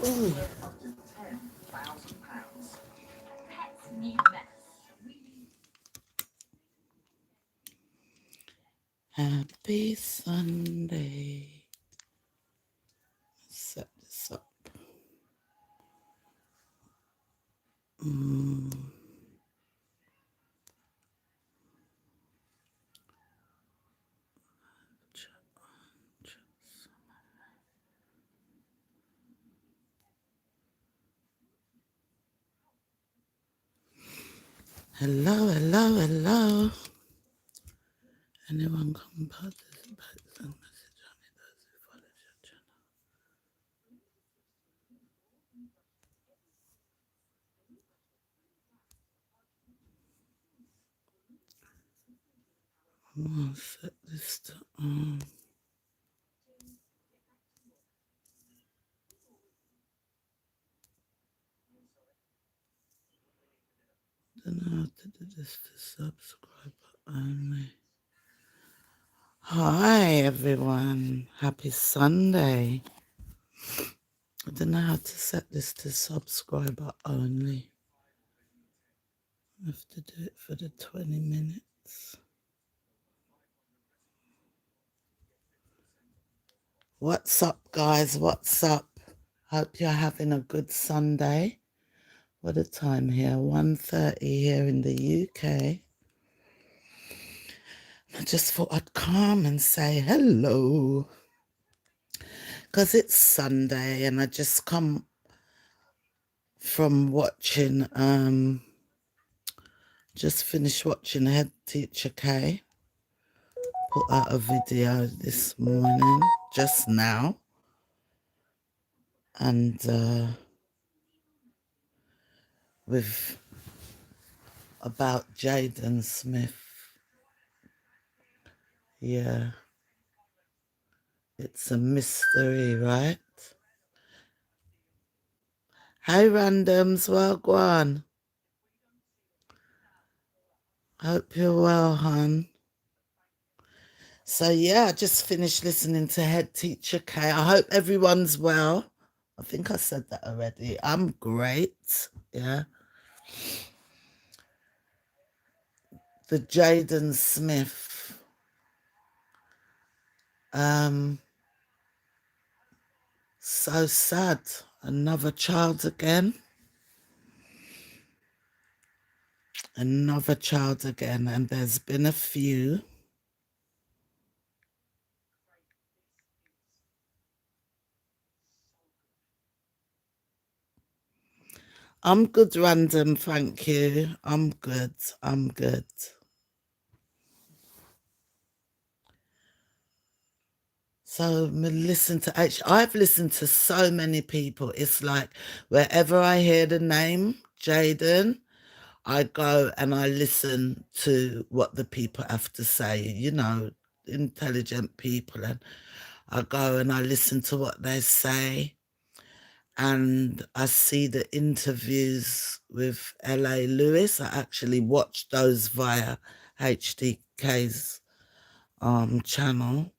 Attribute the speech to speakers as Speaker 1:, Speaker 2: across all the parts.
Speaker 1: Ooh. Happy Sunday. Let's set this up. Hello, hello, hello. Anyone come participate? Send message only those who follow your channel. I'm gonna set this to don't know how to do this to subscriber only. Hi everyone, happy Sunday. I don't know how to set this to subscriber only. I have to do it for the 20 minutes. What's up, guys? What's up? Hope you're having a good Sunday. What a time here, 1:30 here in the UK. I just thought I'd come and say hello. Because it's Sunday and I just come from watching, just finished watching Head Teacher K. Put out a video this morning, just now. And with about Jaden Smith. Yeah. It's a mystery, right? Hey, randoms, well, go on. Hope you're well, hon. So, yeah, I just finished listening to Head Teacher K. I hope everyone's well. I think I said that already. I'm great, yeah. The Jaden Smith. So sad. Another child again. Another child again. And there's been a few. I'm good, random, thank you. I'm good. I'm good. So listen to I've listened to so many people. It's like wherever I hear the name Jayden, I go and I listen to what the people have to say, you know, intelligent people. And I go and I listen to what they say. And I see the interviews with L.A. Lewis. I actually watched those via HDK's channel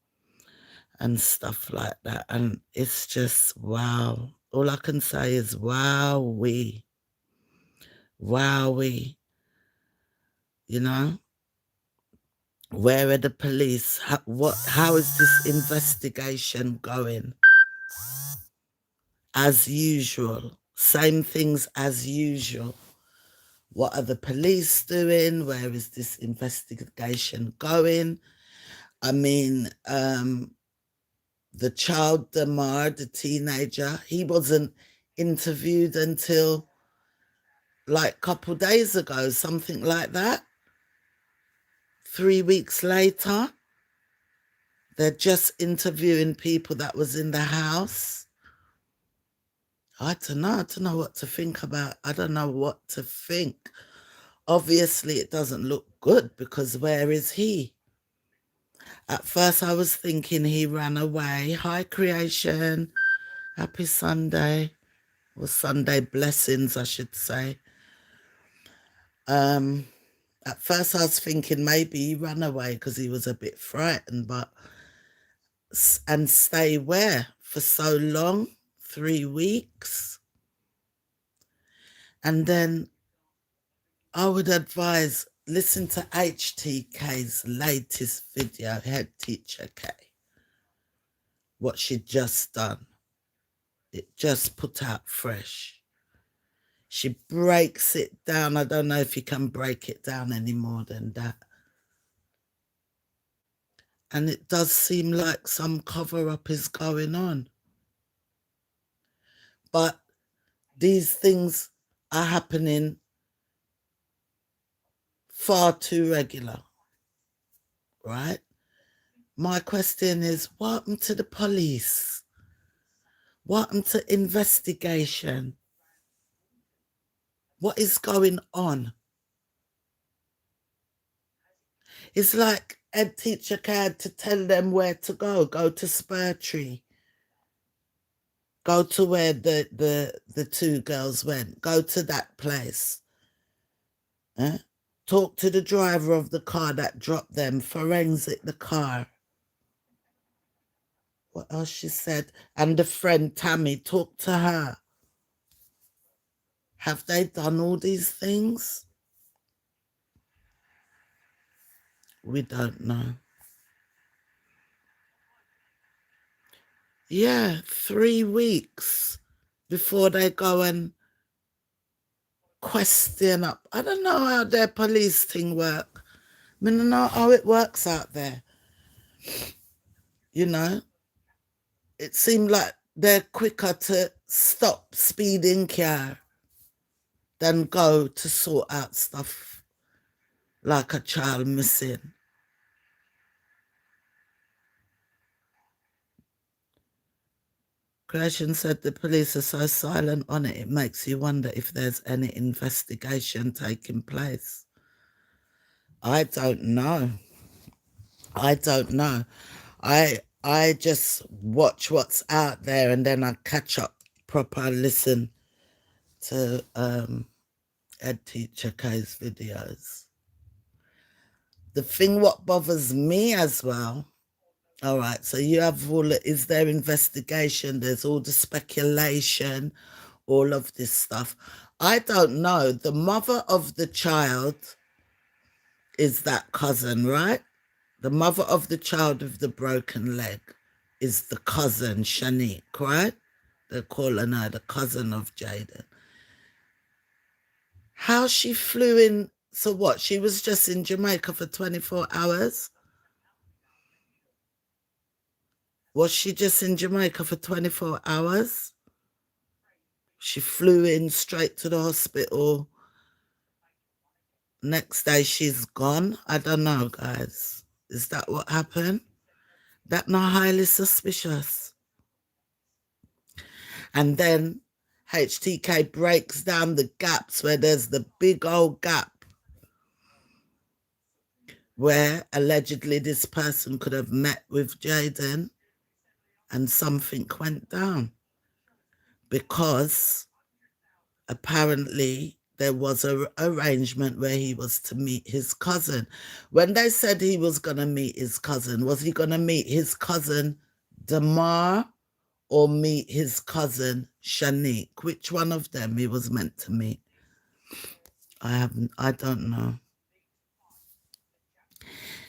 Speaker 1: and stuff like that. And it's just, wow. All I can say is, wowee. Wowee. You know? Where are the police? How is this investigation going? As usual. Same things as usual. What are the police doing? Where is this investigation going? I mean, the child Damar, the teenager, he wasn't interviewed until like a couple days ago, something like that. 3 weeks later, they're just interviewing people that was in the house. I don't know what to think about. I don't know what to think. Obviously, it doesn't look good because where is he? At first, I was thinking he ran away. Hi, creation. Happy Sunday. Or Sunday blessings, I should say. At first, I was thinking maybe he ran away because he was a bit frightened, but and stay where for so long? 3 weeks. And then I would advise, listen to HTK's latest video, Head Teacher K, what she just done. It just put out fresh. She breaks it down. I don't know if you can break it down any more than that. And it does seem like some cover-up is going on. But these things are happening far too regular, right? My question is, what happened to the police? What happened to investigation? What is going on? It's like Head Teacher had to tell them where to go. Go to Spur Tree. Go to where the two girls went. Go to that place. Talk to the driver of the car that dropped them. Forensic the car. What else she said? And the friend Tammy, talk to her. Have they done all these things? We don't know. Yeah, 3 weeks before they go and question up. I don't know how their police thing work. I don't know how it works out there. You know, it seemed like they're quicker to stop speeding car than go to sort out stuff like a child missing. Creation said the police are so silent on it, it makes you wonder if there's any investigation taking place. I don't know. I don't know. I just watch what's out there and then I catch up, proper listen to Head Teacher K's videos. The thing what bothers me as well, all right, so you have all, is there investigation? There's all the speculation, all of this stuff. I don't know. The mother of the child is that cousin, right? The mother of the child with the broken leg is the cousin, Shanique, right? They're calling her the cousin of Jayden. How she flew in, so what? She was just in Jamaica for 24 hours? Was she just in Jamaica for 24 hours? She flew in straight to the hospital. Next day she's gone. I don't know, guys. Is that what happened? That not highly suspicious. And then HTK breaks down the gaps where there's the big old gap where allegedly this person could have met with Jayden and something went down because apparently there was an arrangement where he was to meet his cousin. When they said he was going to meet his cousin, was he going to meet his cousin Damar or meet his cousin Shanique? Which one of them he was meant to meet? I don't know.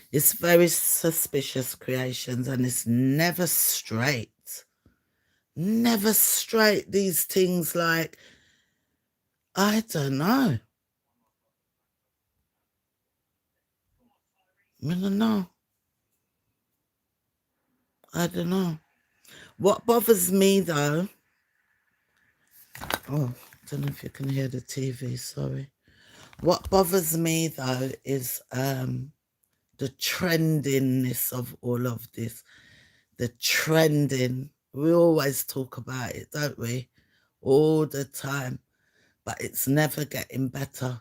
Speaker 1: It's very suspicious, Creations, and it's never straight. Never straight, these things, like, I don't know. I don't know. I don't know. What bothers me, though, oh, I don't know if you can hear the TV, sorry. What bothers me, though, is the trendingness of all of this. The trending. We always talk about it, don't we? All the time. But it's never getting better.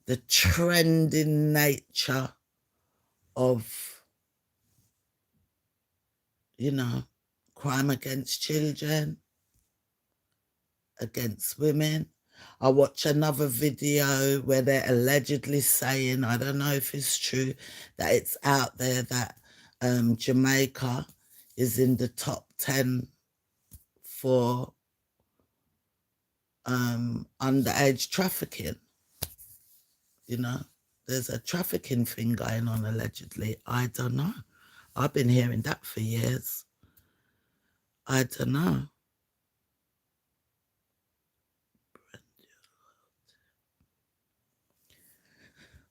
Speaker 1: The trending nature of, you know, crime against children, against women. I watch another video where they're allegedly saying, I don't know if it's true, that it's out there that Jamaica is in the top 10 for underage trafficking. You know, there's a trafficking thing going on allegedly. I don't know. I've been hearing that for years. I don't know.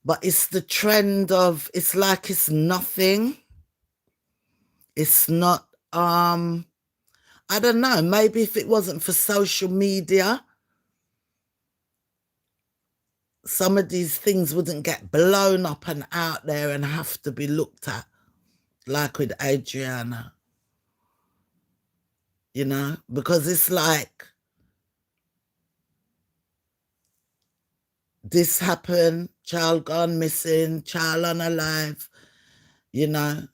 Speaker 1: But it's the trend of, it's like it's nothing. It's not, I don't know, maybe if it wasn't for social media, some of these things wouldn't get blown up and out there and have to be looked at, like with Adriana, you know, because it's like, this happened, child gone missing, child unalive, you know,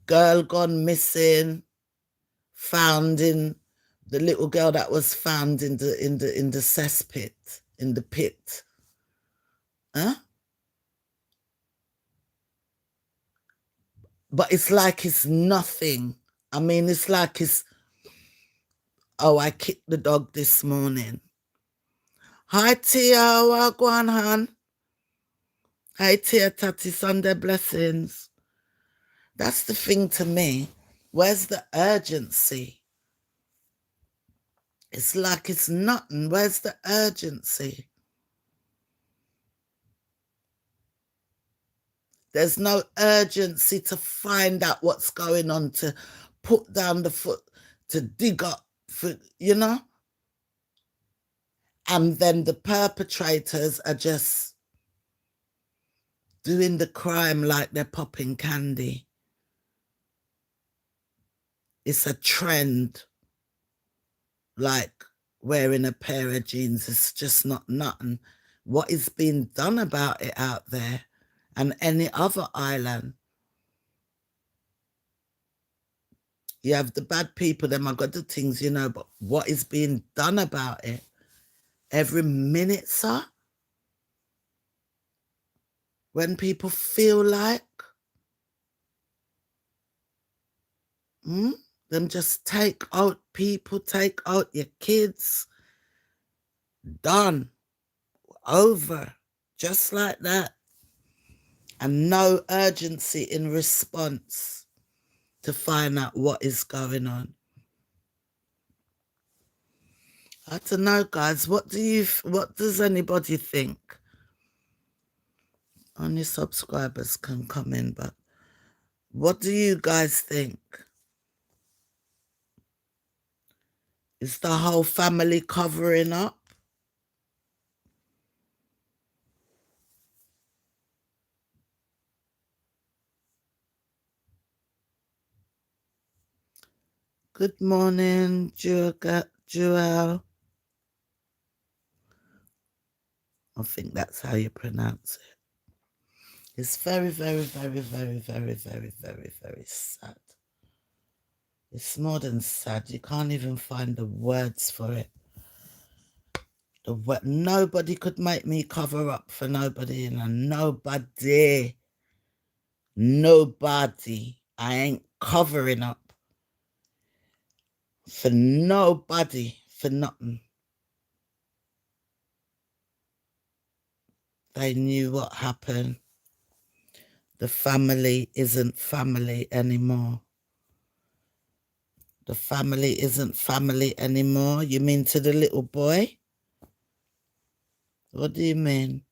Speaker 1: girl gone missing, found in, the little girl that was found in the cesspit, in the pit. Huh? But it's like it's nothing. I mean, it's like it's, oh, I kicked the dog this morning. Hi, Tia, wagwan, han. Hi, Tia, Tati, Sunday blessings. That's the thing to me. Where's the urgency? It's like it's nothing. Where's the urgency? There's no urgency to find out what's going on, to put down the foot, to dig up, for, you know? And then the perpetrators are just doing the crime like they're popping candy. It's a trend, like wearing a pair of jeans. It's just not nothing. What is being done about it out there and any other island? You have the bad people, them have got the things, you know, but what is being done about it? Every minute, sir? When people feel like, them just take out people, take out your kids. Done. Over. Just like that. And no urgency in response to find out what is going on. I don't know, guys. What does anybody think? Only subscribers can come in, but what do you guys think? Is the whole family covering up? Good morning, Joel. I think that's how you pronounce it. It's very, very, very, very, very, very, very, very sad. It's more than sad. You can't even find the words for it. Nobody could make me cover up for nobody, and nobody. I ain't covering up for nobody, for nothing. They knew what happened. The family isn't family anymore. The family isn't family anymore. You mean to the little boy? What do you mean?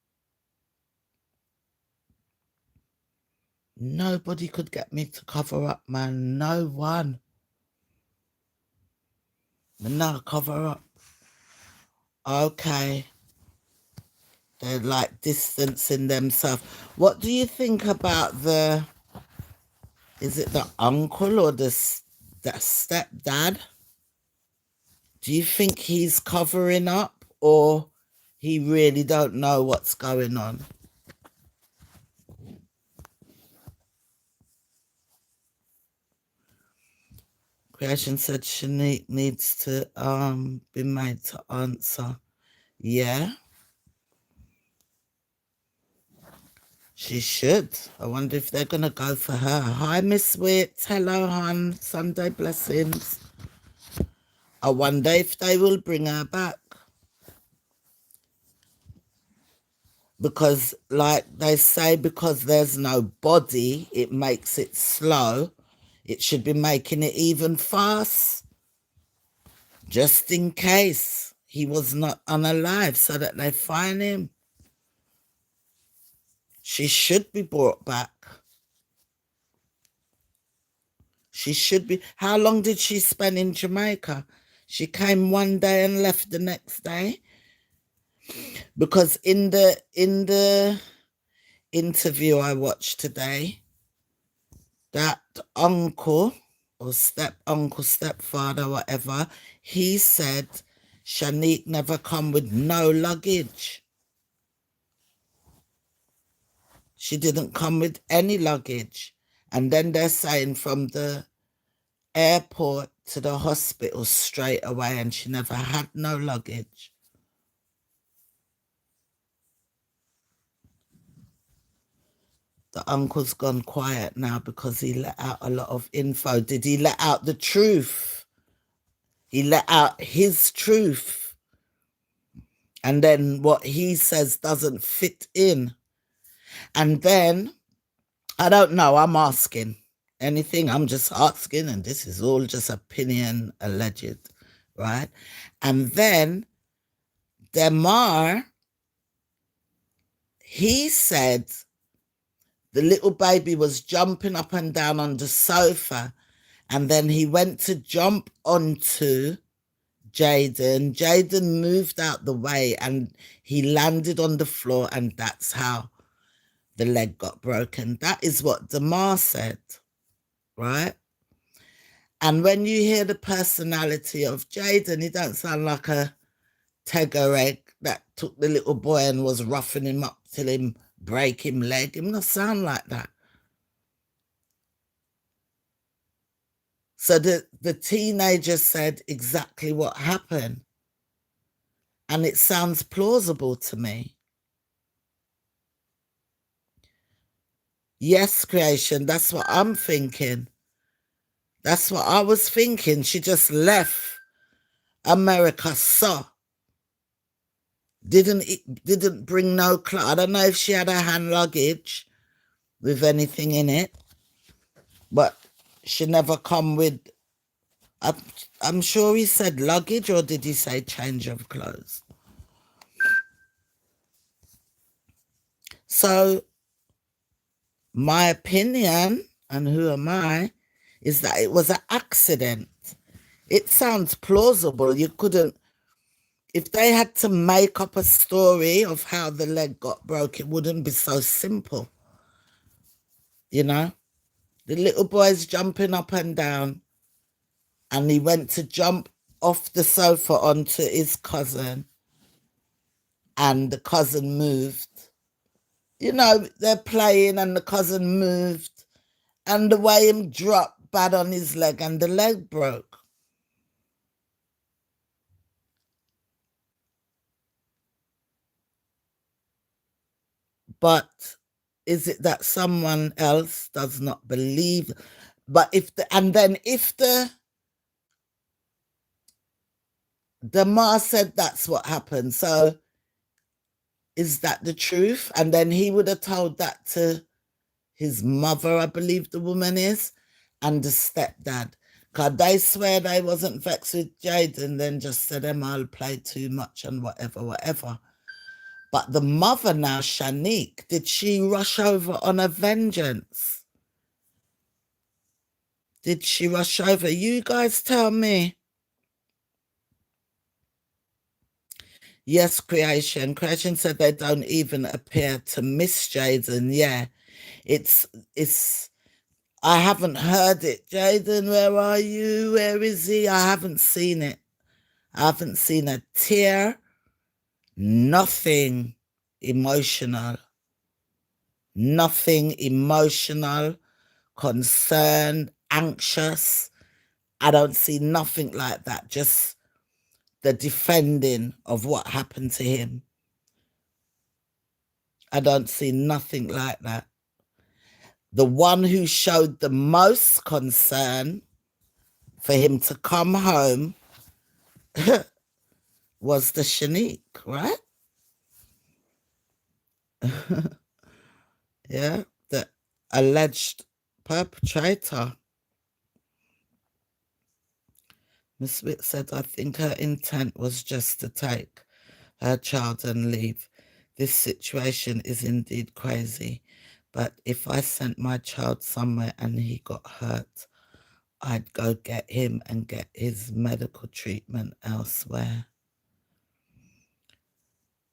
Speaker 1: Nobody could get me to cover up, man. No one. No, cover up. Okay. They're like distancing themselves. What do you think about is it the uncle or the stepdad? Do you think he's covering up, or he really don't know what's going on? Creation said Shanique needs to be made to answer. Yeah. She should. I wonder if they're going to go for her. Hi, Miss Witt. Hello, hon. Sunday blessings. I wonder if they will bring her back. Because, like they say, because there's no body, it makes it slow. It should be making it even fast, just in case he was not unalive, so that they find him. She should be brought back. She should be. How long did she spend in Jamaica? She came one day and left the next day. Because in the interview I watched today, that uncle or stepfather, whatever, he said Shanique never come with no luggage. She didn't come with any luggage. And then they're saying from the airport to the hospital straight away, and she never had no luggage. The uncle's gone quiet now because he let out a lot of info. Did he let out the truth? He let out his truth. And then what he says doesn't fit in. And then, I don't know, I'm asking anything. I'm just asking, and this is all just opinion, alleged, right? And then Demar, he said the little baby was jumping up and down on the sofa, and then he went to jump onto JAYDEN. JAYDEN moved out the way and he landed on the floor, and that's how the leg got broken. That is what Demar said, right? And when you hear the personality of JAYDEN, he don't sound like a tegger egg that took the little boy and was roughing him up till him break him leg. Him not sound like that. So the teenager said exactly what happened. And it sounds plausible to me. Yes, creation, that's what I'm thinking. That's what I was thinking. She just left America, so didn't bring no clothes. I don't know if she had a hand luggage with anything in it, but she never come with, I'm sure he said luggage, or did he say change of clothes? So my opinion, and who am I, is that it was an accident. It sounds plausible. You couldn't, if they had to make up a story of how the leg got broke, it wouldn't be so simple. You know, the little boy's jumping up and down, and he went to jump off the sofa onto his cousin, and the cousin moved. You know, they're playing and the cousin moved, and the way him dropped bad on his leg, and the leg broke. But is it that someone else does not believe? But if the Ma said that's what happened, so is that the truth? And then he would have told that to his mother, I believe the woman is, and the stepdad. Because they swear they wasn't vexed with JAYDEN, then just said them all played too much and whatever. But the mother now, Shanique, did she rush over on a vengeance? Did she rush over? You guys tell me. Yes, Creation. Creation said they don't even appear to miss JAYDEN. Yeah, it's, I haven't heard it. JAYDEN, where are you? Where is he? I haven't seen it. I haven't seen a tear. Nothing emotional. Nothing emotional, concerned, anxious. I don't see nothing like that. Just the defending of what happened to him. I don't see nothing like that. The one who showed the most concern for him to come home was the Shanique, right? Yeah, the alleged perpetrator. Miss Witt said, I think her intent was just to take her child and leave. This situation is indeed crazy, but if I sent my child somewhere and he got hurt, I'd go get him and get his medical treatment elsewhere.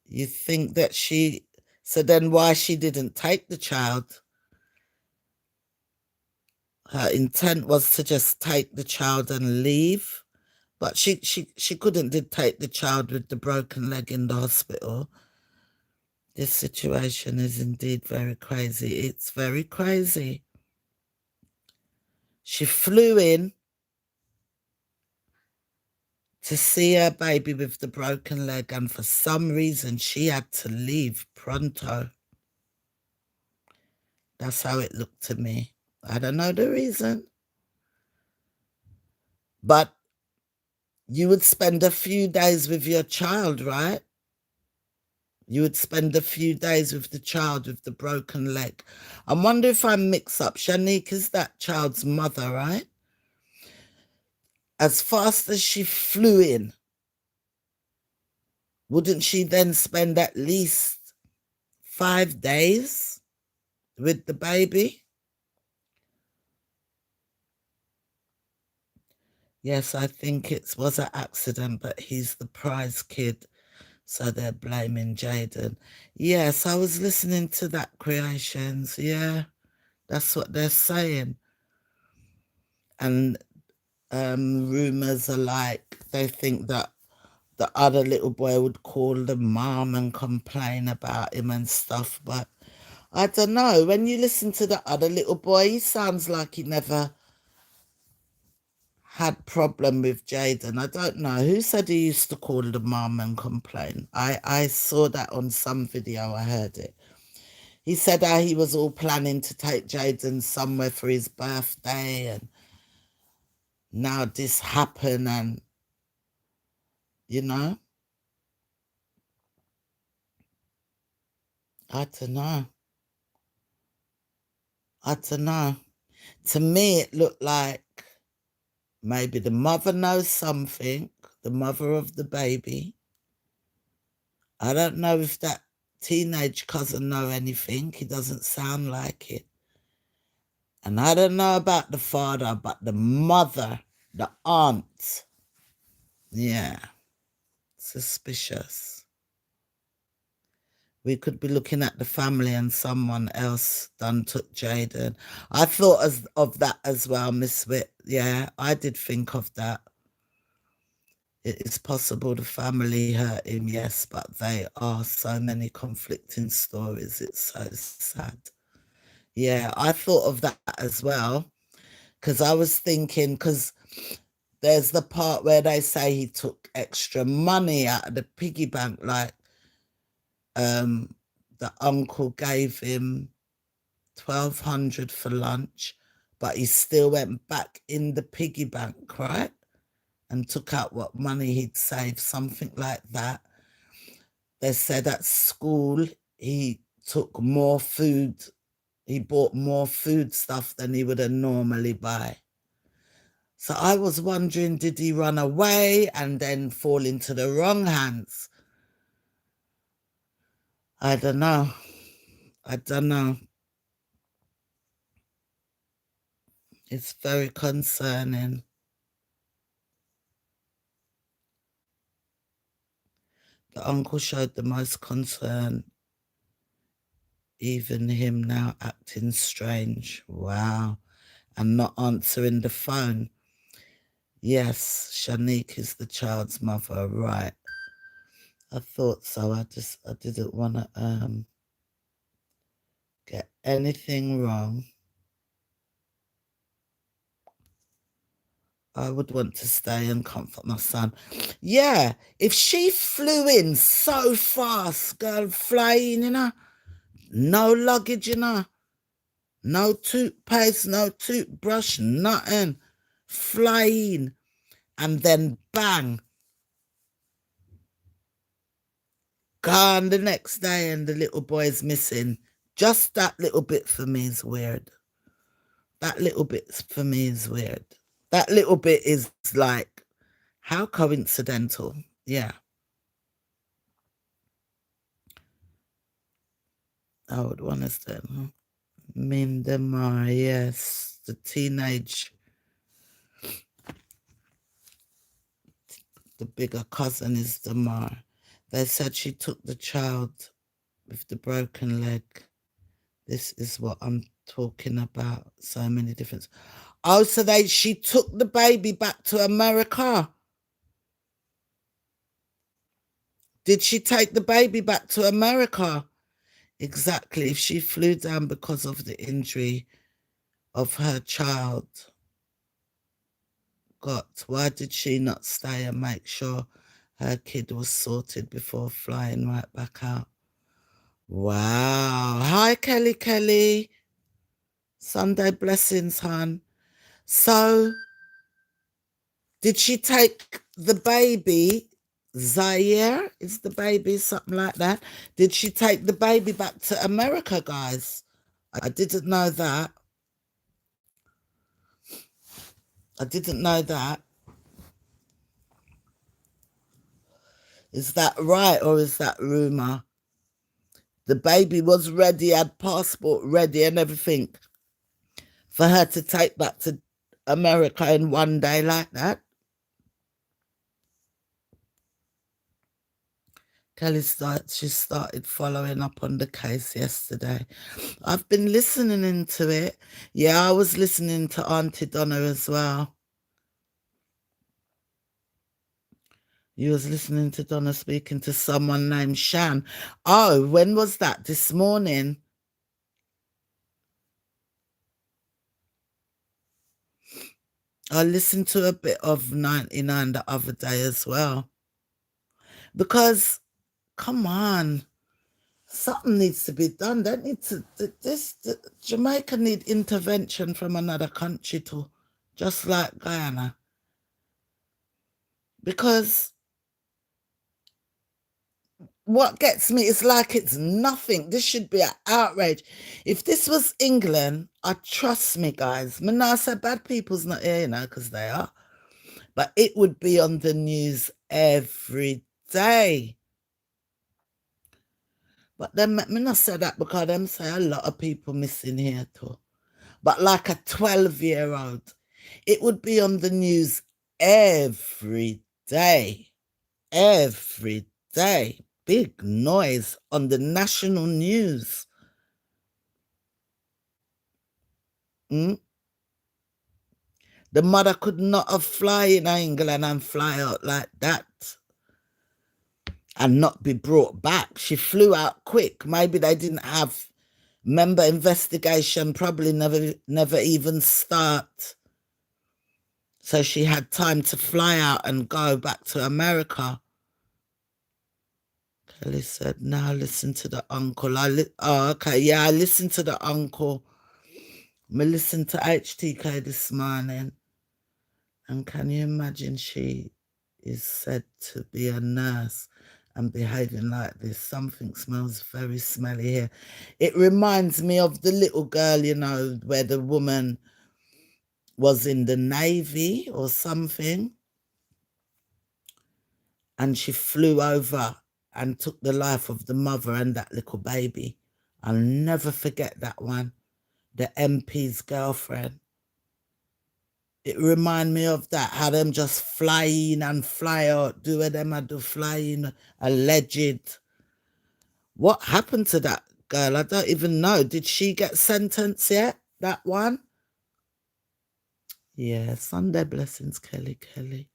Speaker 1: You think that so then why she didn't take the child? Her intent was to just take the child and leave, but she couldn't did take the child with the broken leg in the hospital. This situation is indeed very crazy. It's very crazy. She flew in to see her baby with the broken leg, and for some reason she had to leave pronto. That's how it looked to me. I don't know the reason. But you would spend a few days with your child, right? You would spend a few days with the child with the broken leg. I wonder if I mix up. Shanique is that child's mother, right? As fast as she flew in, wouldn't she then spend at least 5 days with the baby? Yes, I think it was an accident, but he's the prize kid, so they're blaming Jayden. Yes, I was listening to that, Creations. Yeah, that's what they're saying. And rumours are like, they think that the other little boy would call the mom and complain about him and stuff, but I don't know. When you listen to the other little boy, he sounds like he never had problem with Jayden. I don't know. Who said he used to call the mum and complain? I saw that on some video. I heard it. He said how he was all planning to take Jayden somewhere for his birthday, and now this happened, and you know, I don't know. I don't know. To me, it looked like maybe the mother knows something, the mother of the baby. I don't know if that teenage cousin know anything. He doesn't sound like it. And I don't know about the father, but the mother, the aunt, yeah, suspicious. We could be looking at the family and someone else done took Jayden. I thought of that as well, Miss Witt. Yeah, I did think of that. It is possible the family hurt him, yes, but they are so many conflicting stories. It's so sad. Yeah, I thought of that as well, because I was thinking, because there's the part where they say he took extra money out of the piggy bank, like the uncle gave him 1,200 for lunch, but he still went back in the piggy bank, right? And took out what money he'd saved, something like that. They said at school he took more food, he bought more food stuff than he would have normally buy. So I was wondering, did he run away and then fall into the wrong hands? I don't know. I don't know. It's very concerning. The uncle showed the most concern, even him now acting strange. Wow. And not answering the phone. Yes, Shanique is the child's mother, right. I thought so. I didn't want to get anything wrong. I would want to stay and comfort my son. Yeah, if she flew in so fast, girl, flying, no luggage, no toothpaste, no toothbrush, nothing, flying, and then bang, gone the next day and the little boy's missing. Just that little bit for me is weird. That little bit for me is weird. That little bit is like, how coincidental. Yeah. I would want to say Mindamar, yes. The teenage, the bigger cousin is Damar. They said she took the child with the broken leg. This is what I'm talking about. So many different. Oh, so she took the baby back to America. Did she take the baby back to America? Exactly. If she flew down because of the injury of her child got, why did she not stay and make sure her kid was sorted before flying right back out? Wow. Hi, Kelly Kelly. Sunday blessings, hon. So, did she take the baby, Zaire is the baby, something like that? Did she take the baby back to America, guys? I didn't know that. I didn't know that. Is that right or is that rumor? The baby was ready, had passport ready and everything for her to take back to America in one day like that. Kelly she started following up on the case yesterday. I've been listening into it. Yeah, I was listening to Auntie Donna as well. You was listening to Donna speaking to someone named Shan. Oh, when was that? This morning? I listened to a bit of 99 the other day as well. Because, come on, something needs to be done. They need to, Jamaica need intervention from another country too, just like Guyana. Because what gets me is like it's nothing. This should be an outrage. If this was England, trust me, guys. I say bad people's not here, because they are. But it would be on the news every day. But then me not say that because them say a lot of people missing here too. But like a 12-year-old, it would be on the news every day. Every day. Big noise on the national news. The mother could not have fly in England and fly out like that and not be brought back. She flew out quick. Maybe they didn't have member investigation, probably never even start. So she had time to fly out and go back to America. Kelly said, now listen to the uncle. Oh, okay, yeah, I listened to the uncle. I listened to HTK this morning. And can you imagine she is said to be a nurse and behaving like this? Something smells very smelly here. It reminds me of the little girl, where the woman was in the Navy or something. And she flew over and took the life of the mother and that little baby. I'll never forget that one. The MP's girlfriend. It remind me of that, how them just fly in and fly out, do what them do fly in, alleged. What happened to that girl? I don't even know. Did she get sentenced yet, that one? Yeah, Sunday blessings, Kelly Kelly.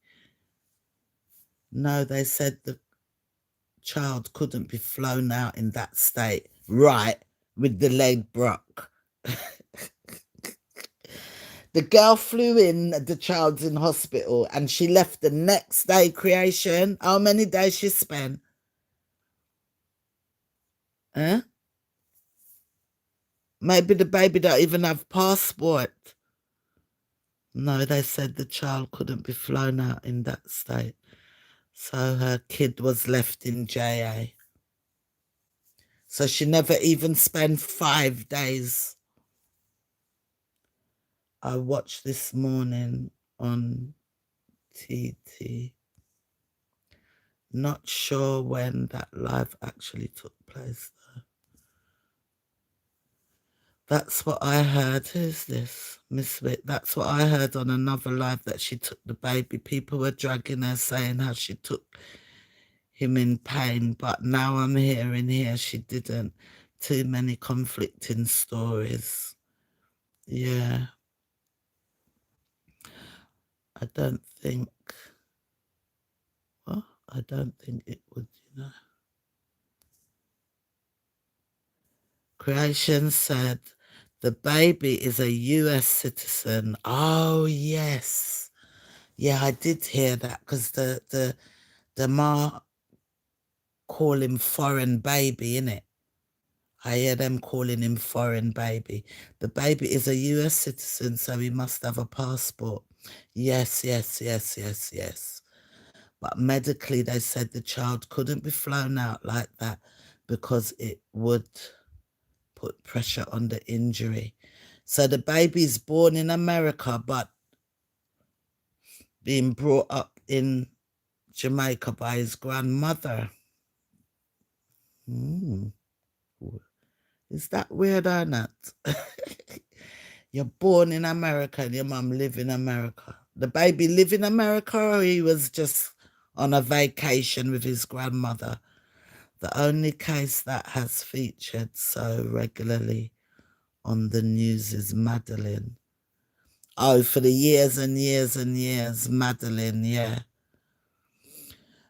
Speaker 1: No, they said the child couldn't be flown out in that state. Right, with the leg broke. The girl flew in, the child's in hospital, and she left the next day, creation. How many days she spent? Huh? Maybe the baby don't even have passport. No, they said the child couldn't be flown out in that state. So her kid was left in JA. So she never even spent 5 days. I watched this morning on TT. Not sure when that live actually took place, though. That's what I heard. Who's this? Miss Vic. That's what I heard on another live, that she took the baby. People were dragging her, saying how she took him in pain. But now I'm hearing here she didn't. Too many conflicting stories. Yeah. I don't think it would, you know. Creation said the baby is a US citizen. Oh yes. Yeah, I did hear that, because the ma call him foreign baby, innit? I hear them calling him foreign baby. The baby is a US citizen, so he must have a passport. Yes, yes, yes, yes, yes. But medically, they said the child couldn't be flown out like that because it would put pressure on the injury. So the baby's born in America, but being brought up in Jamaica by his grandmother. Is that weird or not? You're born in America and your mum live in America. The baby live in America, or he was just on a vacation with his grandmother? The only case that has featured so regularly on the news is Madeline. Oh, for the years and years and years, Madeline, yeah.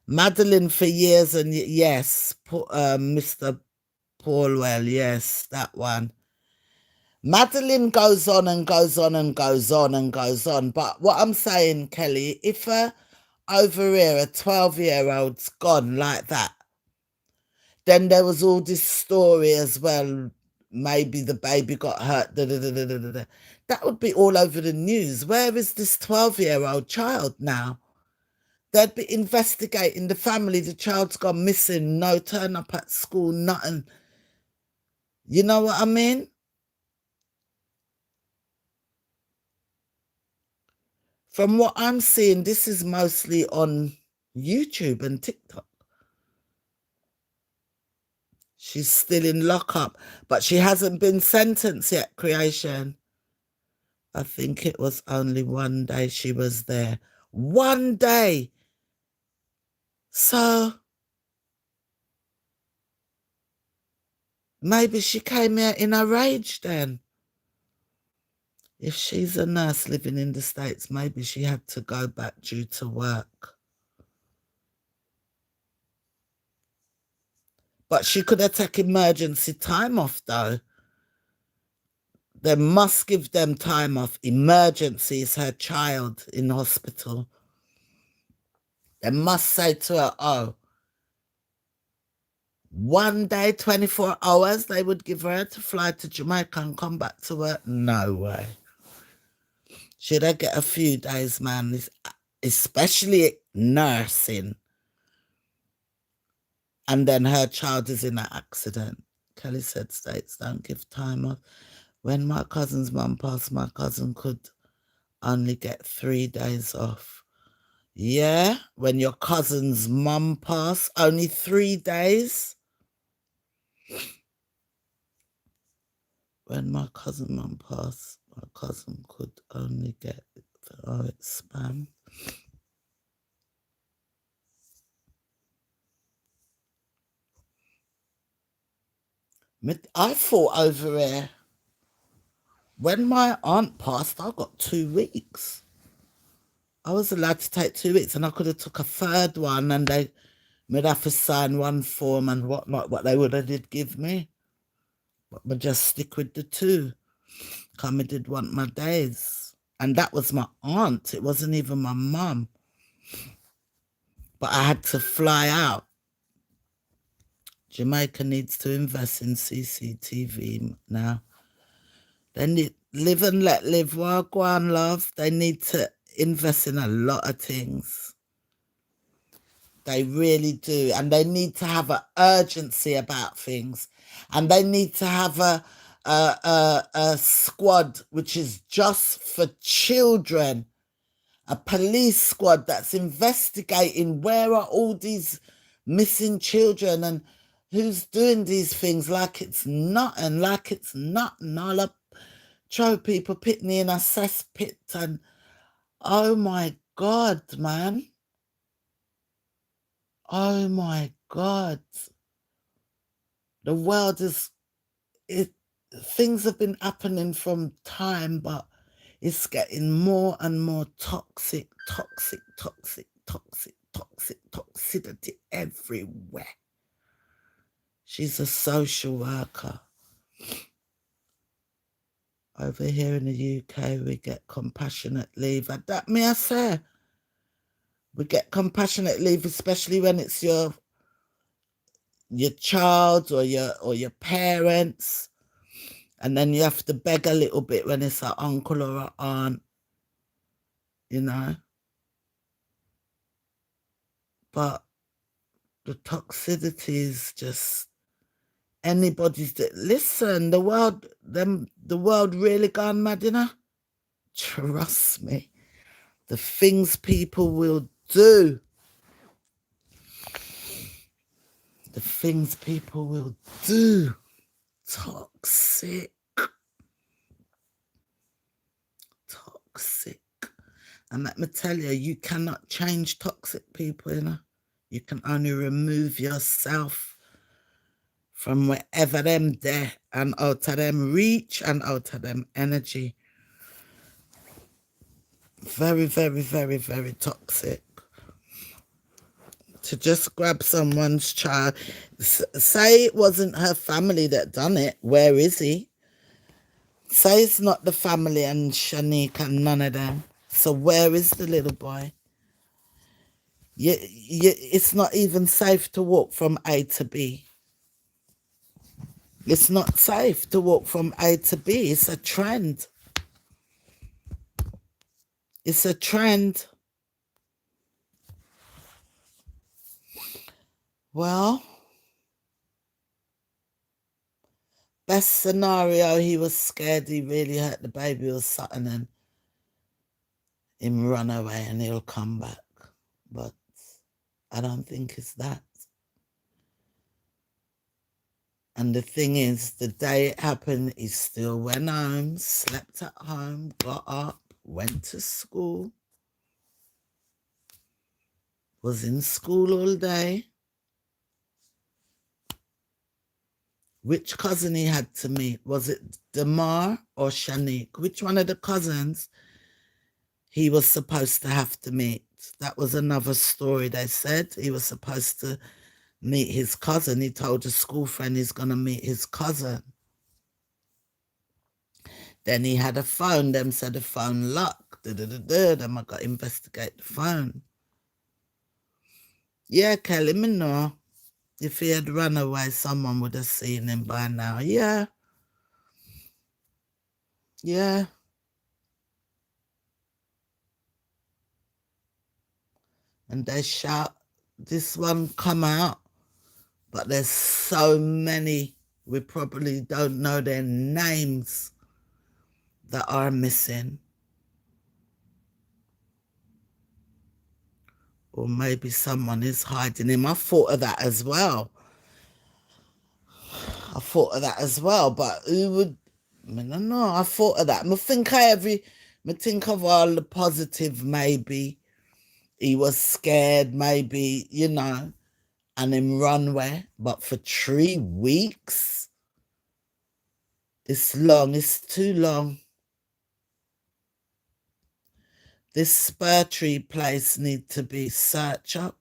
Speaker 1: Madeline for years and yes, Mr. Paulwell, yes, that one. Madeline goes on and goes on and goes on and goes on. But what I'm saying, Kelly, if over here a 12-year-old's gone like that, then there was all this story as well. Maybe the baby got hurt. Da, da, da, da, da, da. That would be all over the news. Where is this 12-year-old child now? They'd be investigating the family. The child's gone missing. No turn up at school, nothing. You know what I mean? From what I'm seeing, this is mostly on YouTube and TikTok. She's still in lockup, but she hasn't been sentenced yet, Creation. I think it was only one day she was there. One day. So maybe she came here in a rage then. If she's a nurse living in the States, maybe she had to go back due to work. But she could have taken emergency time off, though. They must give them time off. Emergency is her child in hospital. They must say to her, oh, one day, 24 hours, they would give her to fly to Jamaica and come back to work. No way. Should I get a few days, man? Especially nursing. And then her child is in an accident. Kelly said states don't give time off. When my cousin's mum passed, my cousin could only get 3 days off. Yeah, when your cousin's mum passed, only 3 days. When my cousin mum passed, my cousin could only get, oh, it's spam. I thought over here, when my aunt passed, I got 2 weeks. I was allowed to take 2 weeks, and I could have took a third one, and they would have to sign one form and whatnot, what they would have did give me. But I just stick with the 2. Come, I did want my days. And that was my aunt. It wasn't even my mum. But I had to fly out. Jamaica needs to invest in CCTV now. They need live and let live. Wagwan, love. They need to invest in a lot of things. They really do. And they need to have an urgency about things. And they need to have a squad which is just for children. A police squad that's investigating where are all these missing children and who's doing these things like it's nothing, like it's nothing. All up, throw people pitney in a cesspit and oh my God, man. Oh my God. The world things have been happening from time, but it's getting more and more toxic, toxicity everywhere. She's a social worker. Over here in the UK, we get compassionate leave. That may I say. We get compassionate leave, especially when it's your child or your parents. And then you have to beg a little bit when it's an uncle or an aunt, you know. But the toxicity is just anybody's listen, the world really gone mad, you know. Trust me. The things people will do. The things people will do. Toxic. And let me tell you, you cannot change toxic people, you know. You can only remove yourself from wherever them there and out of them reach and out of them energy. Very, very, very, very toxic. To just grab someone's child. Say it wasn't her family that done it. Where is he? Say it's not the family and Shanique and none of them. So where is the little boy? It's not even safe to walk from A to B. It's not safe to walk from A to B. It's a trend. It's a trend. Well, best scenario, he was scared he really hurt the baby or something and him run away and he'll come back. But I don't think it's that. And the thing is, the day it happened, he still went home, slept at home, got up, went to school, was in school all day. Which cousin he had to meet? Was it Damar or Shanique? Which one of the cousins he was supposed to have to meet? That was another story. They said he was supposed to meet his cousin. He told a school friend he's going to meet his cousin. Then he had a phone. Them said the phone locked. Then I got to investigate the phone. Yeah, Kelly, me know. If he had run away, someone would have seen him by now. Yeah. Yeah. And they shout, this one come out. But there's so many, we probably don't know their names, that are missing. Or maybe someone is hiding him. I thought of that as well. But who would, I don't know, I thought of that. I think of all the positive, maybe. He was scared, maybe, you know, and him run away. But for 3 weeks, it's long, it's too long. This spur tree place need to be searched up.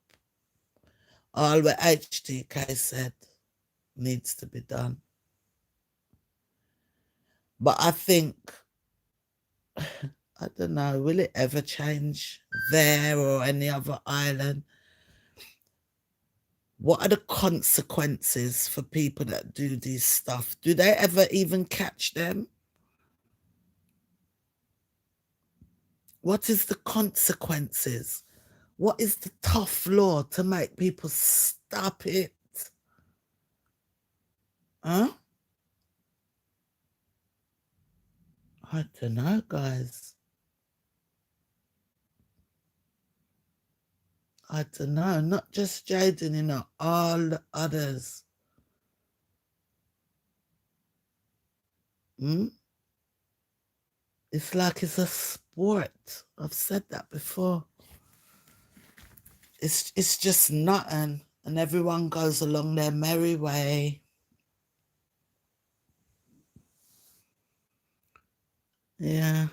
Speaker 1: All what HTK said needs to be done. But I think, I don't know, will it ever change there or any other island? What are the consequences for people that do this stuff? Do they ever even catch them? What is the consequences What is the tough law to make people stop it? Huh? I don't know, guys. I don't know. Not just Jayden, you know, all the others. Hmm? It's like it's a sport. I've said that before. It's just nothing, and everyone goes along their merry way. Yeah.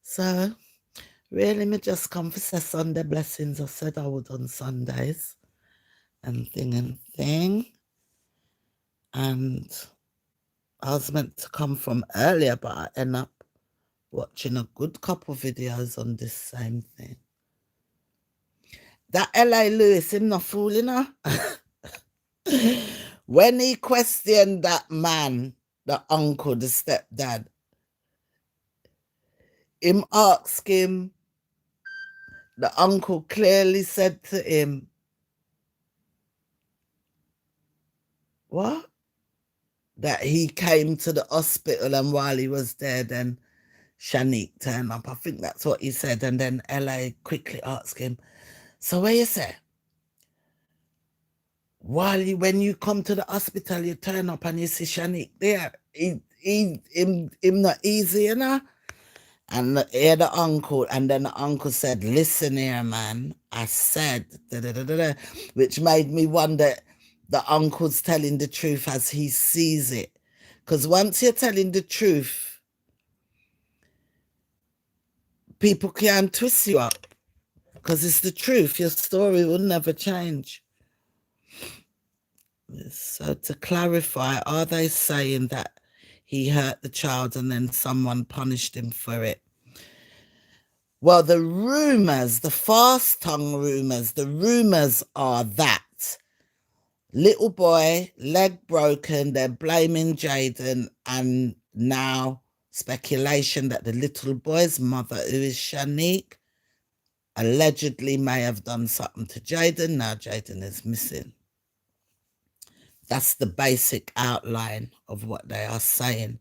Speaker 1: So really, me just come for say Sunday blessings. I said I would on Sundays and thing and thing. And I was meant to come from earlier, but I end up watching a good couple videos on this same thing. That L.A. Lewis, him not fooling her. When he questioned that man, the uncle, the stepdad, him asked him, the uncle clearly said to him, what? That he came to the hospital and while he was there, then Shanique turned up. I think that's what he said. And then LA quickly asked him, so what you say? When you come to the hospital, you turn up and you see Shanique there. Him not easy, you know? And here the uncle, and then the uncle said, listen here, man. I said, da, da, da, da, da, which made me wonder the uncle's telling the truth as he sees it. Because once you're telling the truth, people can't twist you up. Because it's the truth. Your story will never change. So to clarify, are they saying that he hurt the child and then someone punished him for it? Well, the rumors, the fast tongue rumors, the rumors are that little boy, leg broken, they're blaming Jayden, and now speculation that the little boy's mother, who is Shanique, allegedly may have done something to Jayden. Now Jayden is missing. That's the basic outline of what they are saying.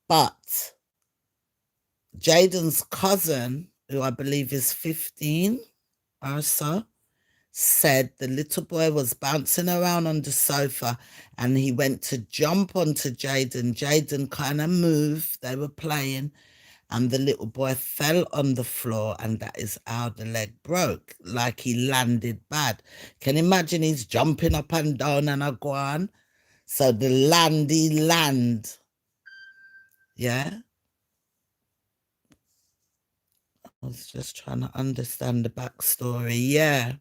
Speaker 1: But Jayden's cousin, who I believe is 15 or so, said the little boy was bouncing around on the sofa and he went to jump onto Jayden. Jayden kind of moved, they were playing, and the little boy fell on the floor, and that is how the leg broke, like he landed bad. Can you imagine he's jumping up and down and a go on? So the landy land, yeah? I was just trying to understand the backstory, yeah.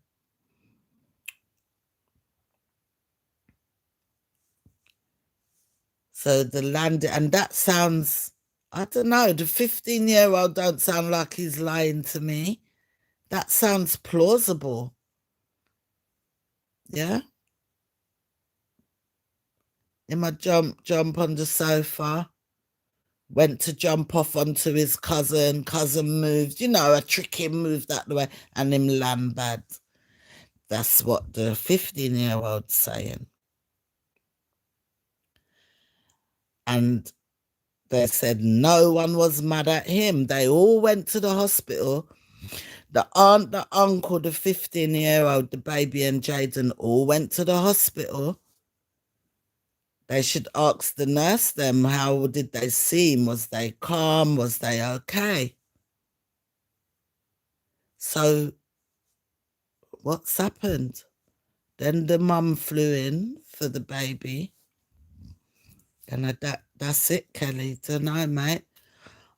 Speaker 1: So the land, and that sounds, I don't know, the 15-year-old don't sound like he's lying to me. That sounds plausible. Yeah? He might jump on the sofa, went to jump off onto his cousin moved, you know, a tricky move that way, and him land bad. That's what the 15-year-old's saying. And they said no one was mad at him. They all went to the hospital. The aunt, the uncle, the 15-year-old, the baby, and Jayden all went to the hospital. They should ask the nurse them, how did they seem? Was they calm? Was they okay? So what's happened? Then the mum flew in for the baby. And that's it, Kelly. Don't know, mate.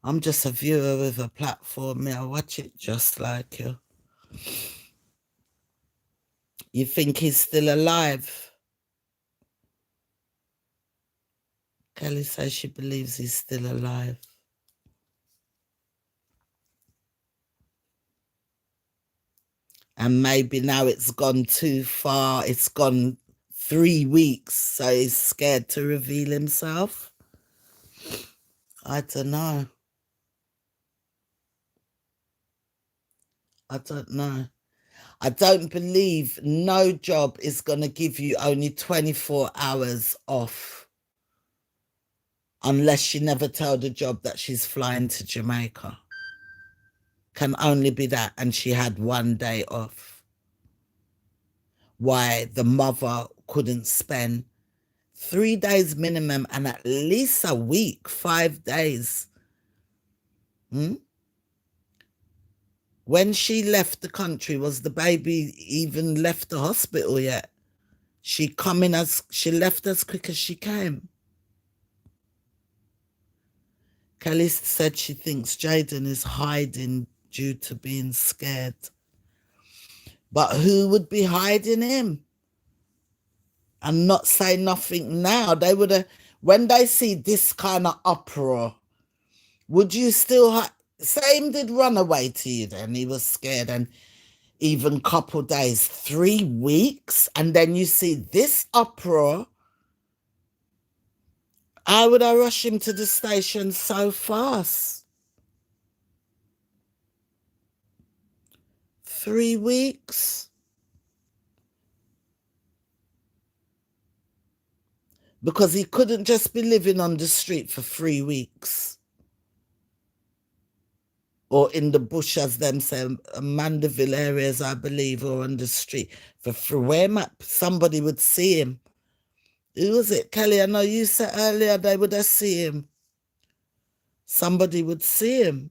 Speaker 1: I'm just a viewer with a platform. I watch it just like you. You think he's still alive? Kelly says she believes he's still alive. And maybe now it's gone too far. It's gone 3 weeks, so he's scared to reveal himself. I don't know. I don't know. I don't believe no job is going to give you only 24 hours off unless she never told the job that she's flying to Jamaica. Can only be that, and she had 1 day off. Why the mother couldn't spend 3 days minimum and at least a week, 5 days. When she left the country, was the baby even left the hospital yet? She left as quick as she came. Kelly said she thinks Jayden is hiding due to being scared. But who would be hiding him? And not say nothing now? They would have, when they see this kind of uproar, would you still say him did run away to you then? He was scared, and even couple days, 3 weeks, and then you see this uproar. How would I rush him to the station so fast? 3 weeks? Because he couldn't just be living on the street for 3 weeks. Or in the bush, as them say, Mandeville areas, I believe, or on the street. For where somebody would see him. Who was it, Kelly? I know you said earlier they would have see him. Somebody would see him.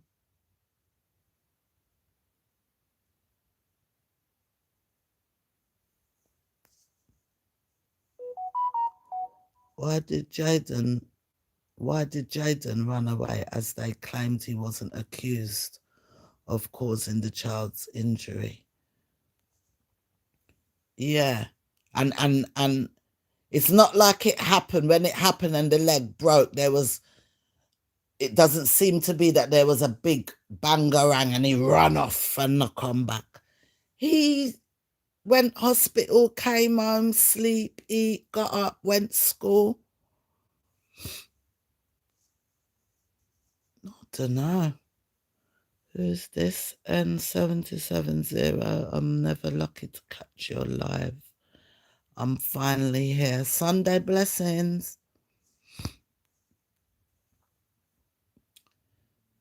Speaker 1: Why did Jayden run away, as they claimed he wasn't accused of causing the child's injury? Yeah. And it's not like it happened. When it happened and the leg broke, it doesn't seem to be that there was a big bangarang and he ran off and not come back. He went hospital, came home, sleep, eat, got up, went school. I don't know. Who's this? N770. I'm never lucky to catch your live. I'm finally here. Sunday blessings.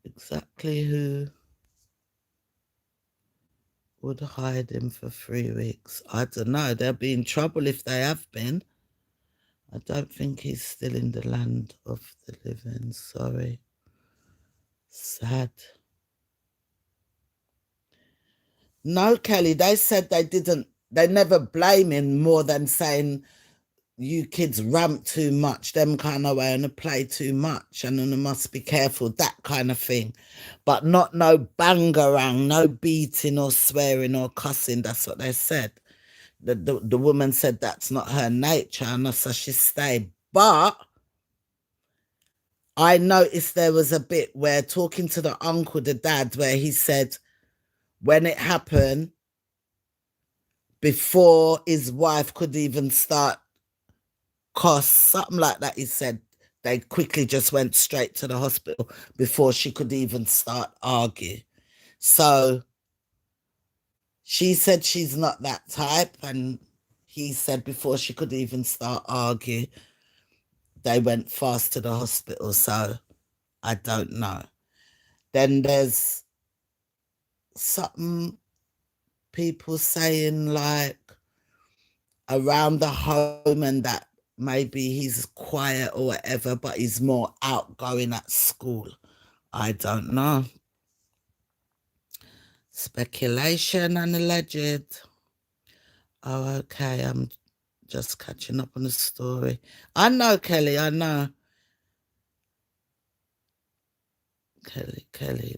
Speaker 1: Exactly who would hide him for 3 weeks? I don't know. They'll be in trouble if they have been. I don't think he's still in the land of the living. Sorry. Sad. No, Kelly, they said they never blame him more than saying you kids ramp too much, them kind of way, and play too much, and then must be careful, that kind of thing. But not no bangarang, no beating or swearing or cussing. That's what they said. The woman said that's not her nature, and so she stayed. But I noticed there was a bit where talking to the uncle, the dad, where he said when it happened, before his wife could even start costs, something like that, he said, they quickly just went straight to the hospital before she could even start arguing. So she said she's not that type, and he said before she could even start arguing, they went fast to the hospital. So I don't know. Then there's something people saying like around the home, and that maybe he's quiet or whatever, but he's more outgoing at school. I don't know. Speculation and alleged. Oh, okay. I'm just catching up on the story. I know, Kelly. I know. Kelly,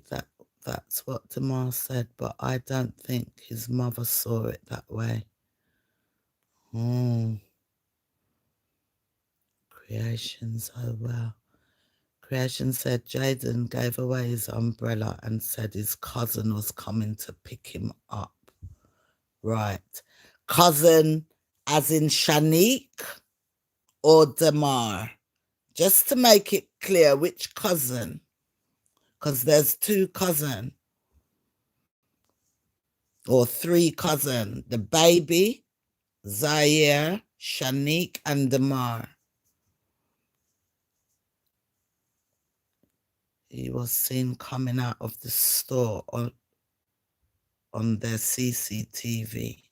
Speaker 1: that's what Demar said, but I don't think his mother saw it that way. Creations, oh wow. Creation said Jayden gave away his umbrella and said his cousin was coming to pick him up. Right. Cousin as in Shanique or Damar? Just to make it clear, which cousin? Because there's 2 cousins. or 3 cousins, the baby, Zaire, Shanique, and Damar. He was seen coming out of the store on their CCTV.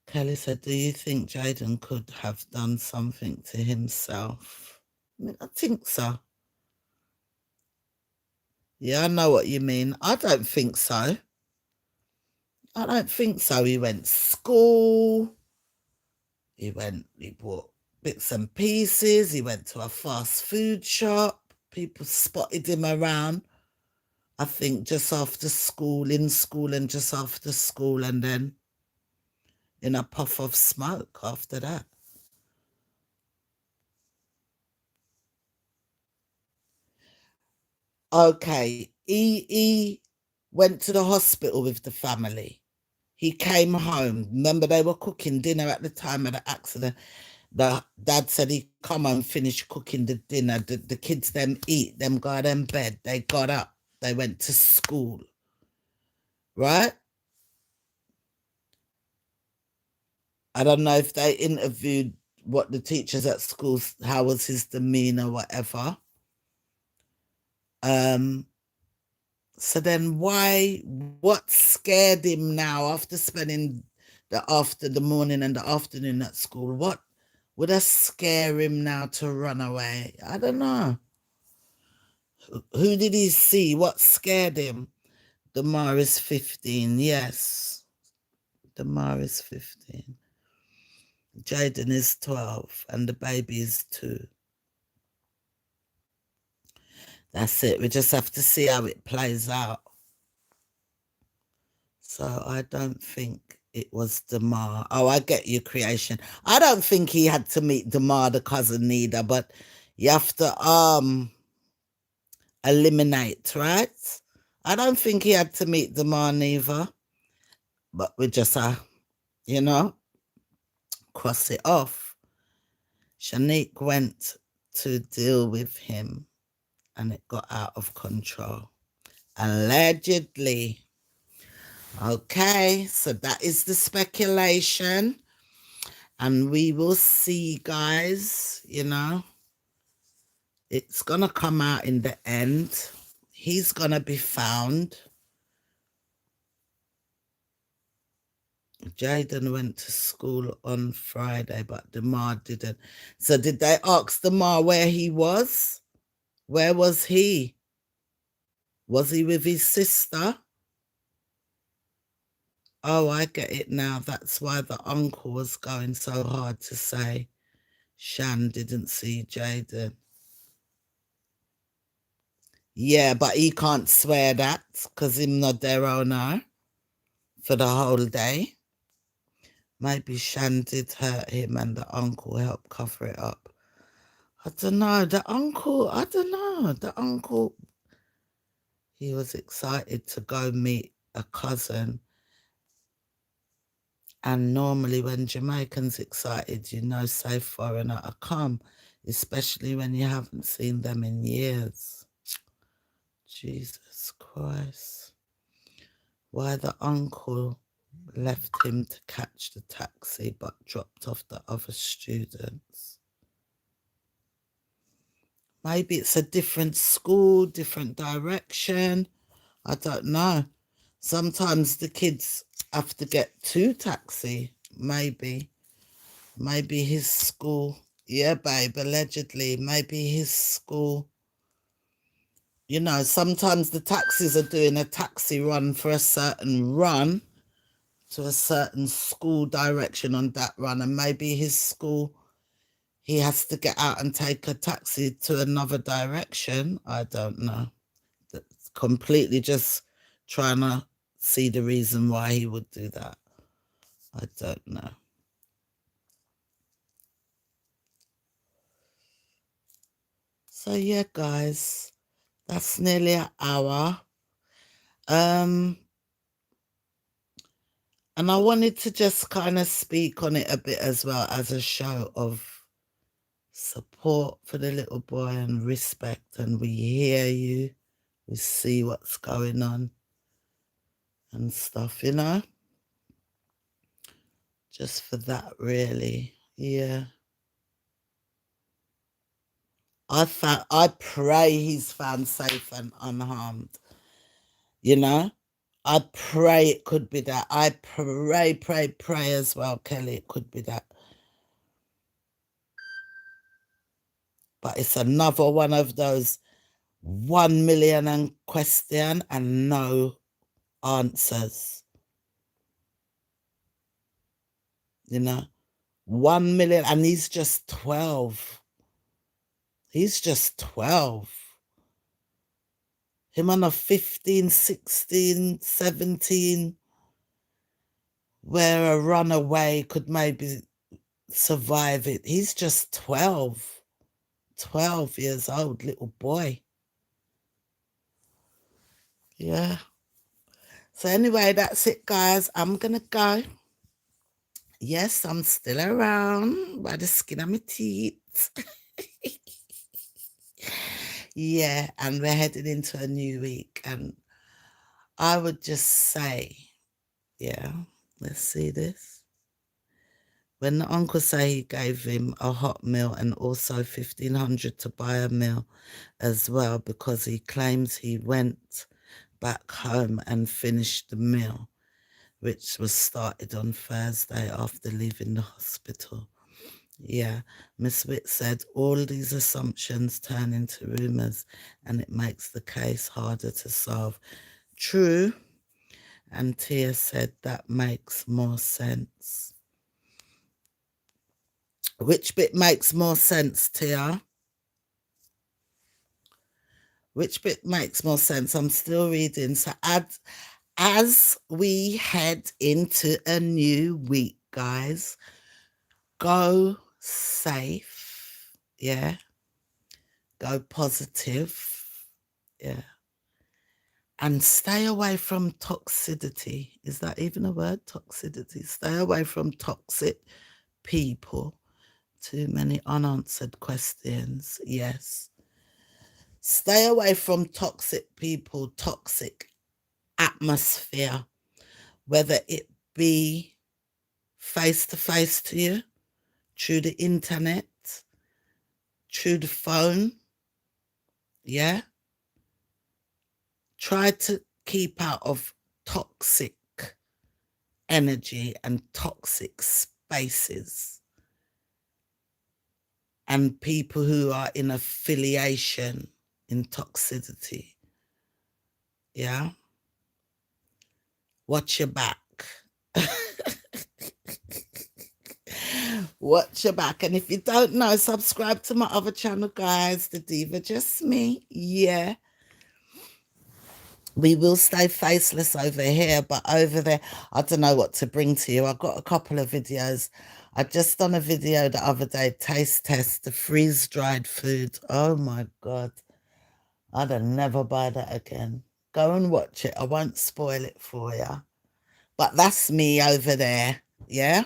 Speaker 1: Kelly said, do you think Jayden could have done something to himself? I mean, I think so. Yeah, I know what you mean. I don't think so. I don't think so. He went to school. He bought bits and pieces. He went to a fast food shop. People spotted him around. I think just after school, in school and just after school, and then in a puff of smoke after that. Okay, he went to the hospital with the family. He came home. Remember, they were cooking dinner at the time of the accident. The dad said he come and finish cooking the dinner. The kids them eat, them go to them bed. They got up. They went to school. Right? I don't know if they interviewed what the teachers at school, how was his demeanor, whatever. So then what scared him now after spending the morning and the afternoon at school? What would have scare him now to run away? I don't know. Who did he see? What scared him? Damar is 15, yes. Damar is 15. Jayden is 12 and the baby is 2. That's it. We just have to see how it plays out. So I don't think it was Damar. Oh, I get your creation. I don't think he had to meet Damar, the cousin, neither, but you have to eliminate, right? I don't think he had to meet Damar neither. But we just cross it off. Shanique went to deal with him and it got out of control. Allegedly. Okay, so that is the speculation. And we will see, guys, it's going to come out in the end. He's going to be found. Jayden went to school on Friday, but Damar didn't. So did they ask Damar where he was? Where was he? Was he with his sister? Oh, I get it now. That's why the uncle was going so hard to say Shan didn't see Jayden. Yeah, but he can't swear that because him not their owner for the whole day. Maybe Shan did hurt him and the uncle helped cover it up. I don't know. The uncle, I don't know. The uncle, he was excited to go meet a cousin. And normally when Jamaicans excited, say foreigner I come, especially when you haven't seen them in years. Jesus Christ. Why the uncle left him to catch the taxi but dropped off the other students. Maybe it's a different school, different direction. I don't know. Sometimes the kids have to get 2 taxi, maybe. Maybe his school. Yeah, babe, allegedly. Maybe his school. Sometimes the taxis are doing a taxi run for a certain run to a certain school direction on that run. And maybe his school, he has to get out and take a taxi to another direction. I don't know. That's completely just trying to see the reason why he would do that. I don't know. So yeah, guys, that's nearly an hour. And I wanted to just kind of speak on it a bit as well as a show of support for the little boy and respect. And we hear you, we see what's going on. and stuff, you know? Just for that, really. Yeah. I pray he's found safe and unharmed, you know? I pray it could be that. I pray as well, Kelly, it could be that. But it's another one of those 1 million and question and no answers. You know, 1 million, and he's just 12. He's just 12. Him on a 15, 16, 17, where a runaway could maybe survive it. He's just 12. 12 years old, little boy. Yeah. So anyway, that's it, guys. I'm going to go. Yes, I'm still around by the skin of my teeth. Yeah, and we're headed into a new week. And I would just say, yeah, let's see this. When the uncle say he gave him a hot meal and also 1,500 to buy a meal as well, because he claims he went back home and finished the meal, which was started on Thursday after leaving the hospital. Yeah, Miss Witt said all these assumptions turn into rumours and it makes the case harder to solve. True. And Tia said that makes more sense. Which bit makes more sense, Tia? Which bit makes more sense? I'm still reading. So as we head into a new week, guys, go safe, yeah? Go positive, yeah? And stay away from toxicity. Is that even a word? Toxicity. Stay away from toxic people. Too many unanswered questions. Yes. Stay away from toxic people, toxic atmosphere, whether it be face to face to you, through the internet, through the phone. Yeah. Try to keep out of toxic energy and toxic spaces and people who are in affiliation in toxicity. Yeah. Watch your back. Watch your back. And if you don't know, subscribe to my other channel, guys. The Diva Just Me. Yeah. We will stay faceless over here, but over there, I don't know what to bring to you. I've got a couple of videos. I just done a video the other day, taste test, the freeze-dried food. Oh, my God. I'd never buy that again. Go and watch it. I won't spoil it for you. But that's me over there, yeah?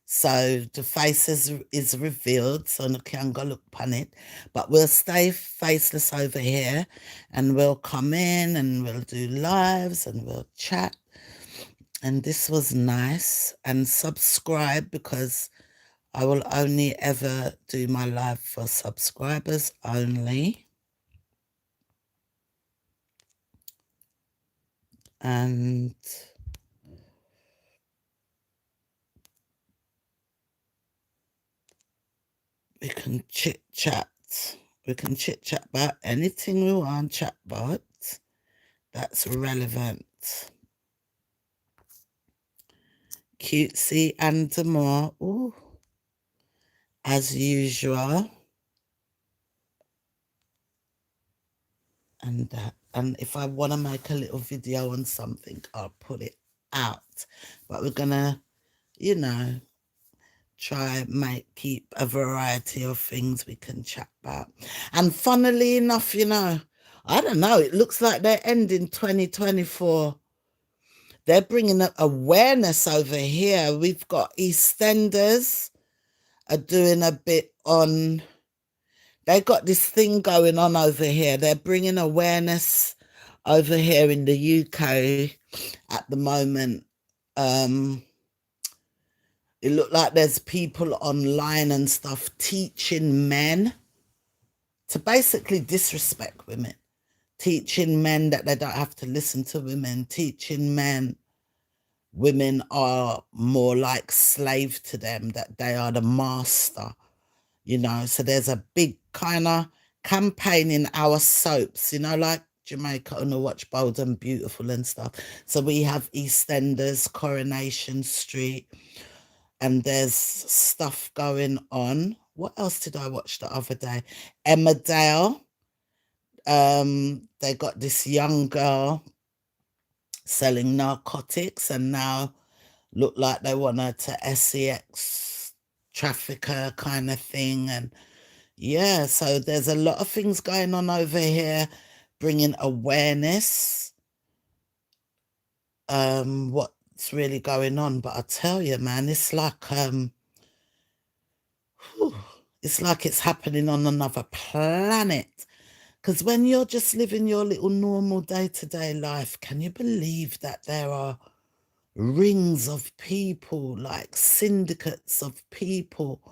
Speaker 1: So the face is revealed, so you can go look upon it. But we'll stay faceless over here, and we'll come in and we'll do lives and we'll chat. And this was nice. And subscribe, because I will only ever do my live for subscribers only. And we can chit chat. We can chit chat about anything we want to chat about that's relevant. Cutesy and more. Ooh. As usual. And that. And if I want to make a little video on something, I'll put it out. But we're going to, you know, try keep a variety of things we can chat about. And funnily enough, you know, I don't know, it looks like they're ending 2024. They're bringing up awareness over here. We've got EastEnders are doing a bit on, they got this thing going on over here. They're bringing awareness over here in the UK at the moment. It looked like there's people online and stuff teaching men to basically disrespect women, teaching men that they don't have to listen to women, teaching men women are more like slave to them, that they are the master, you know. So there's a big kind of campaign in our soaps, you know, like Jamaica on the Watch Bold and Beautiful and stuff. So we have EastEnders, Coronation Street, and there's stuff going on. What else did I watch the other day? Emmerdale. They got this young girl selling narcotics, and now look like they want her to sex trafficker kind of thing. And yeah, so there's a lot of things going on over here, bringing awareness, what's really going on. But I tell you, man, it's like it's like it's happening on another planet. Because when you're just living your little normal day-to-day life, can you believe that there are rings of people, like syndicates of people,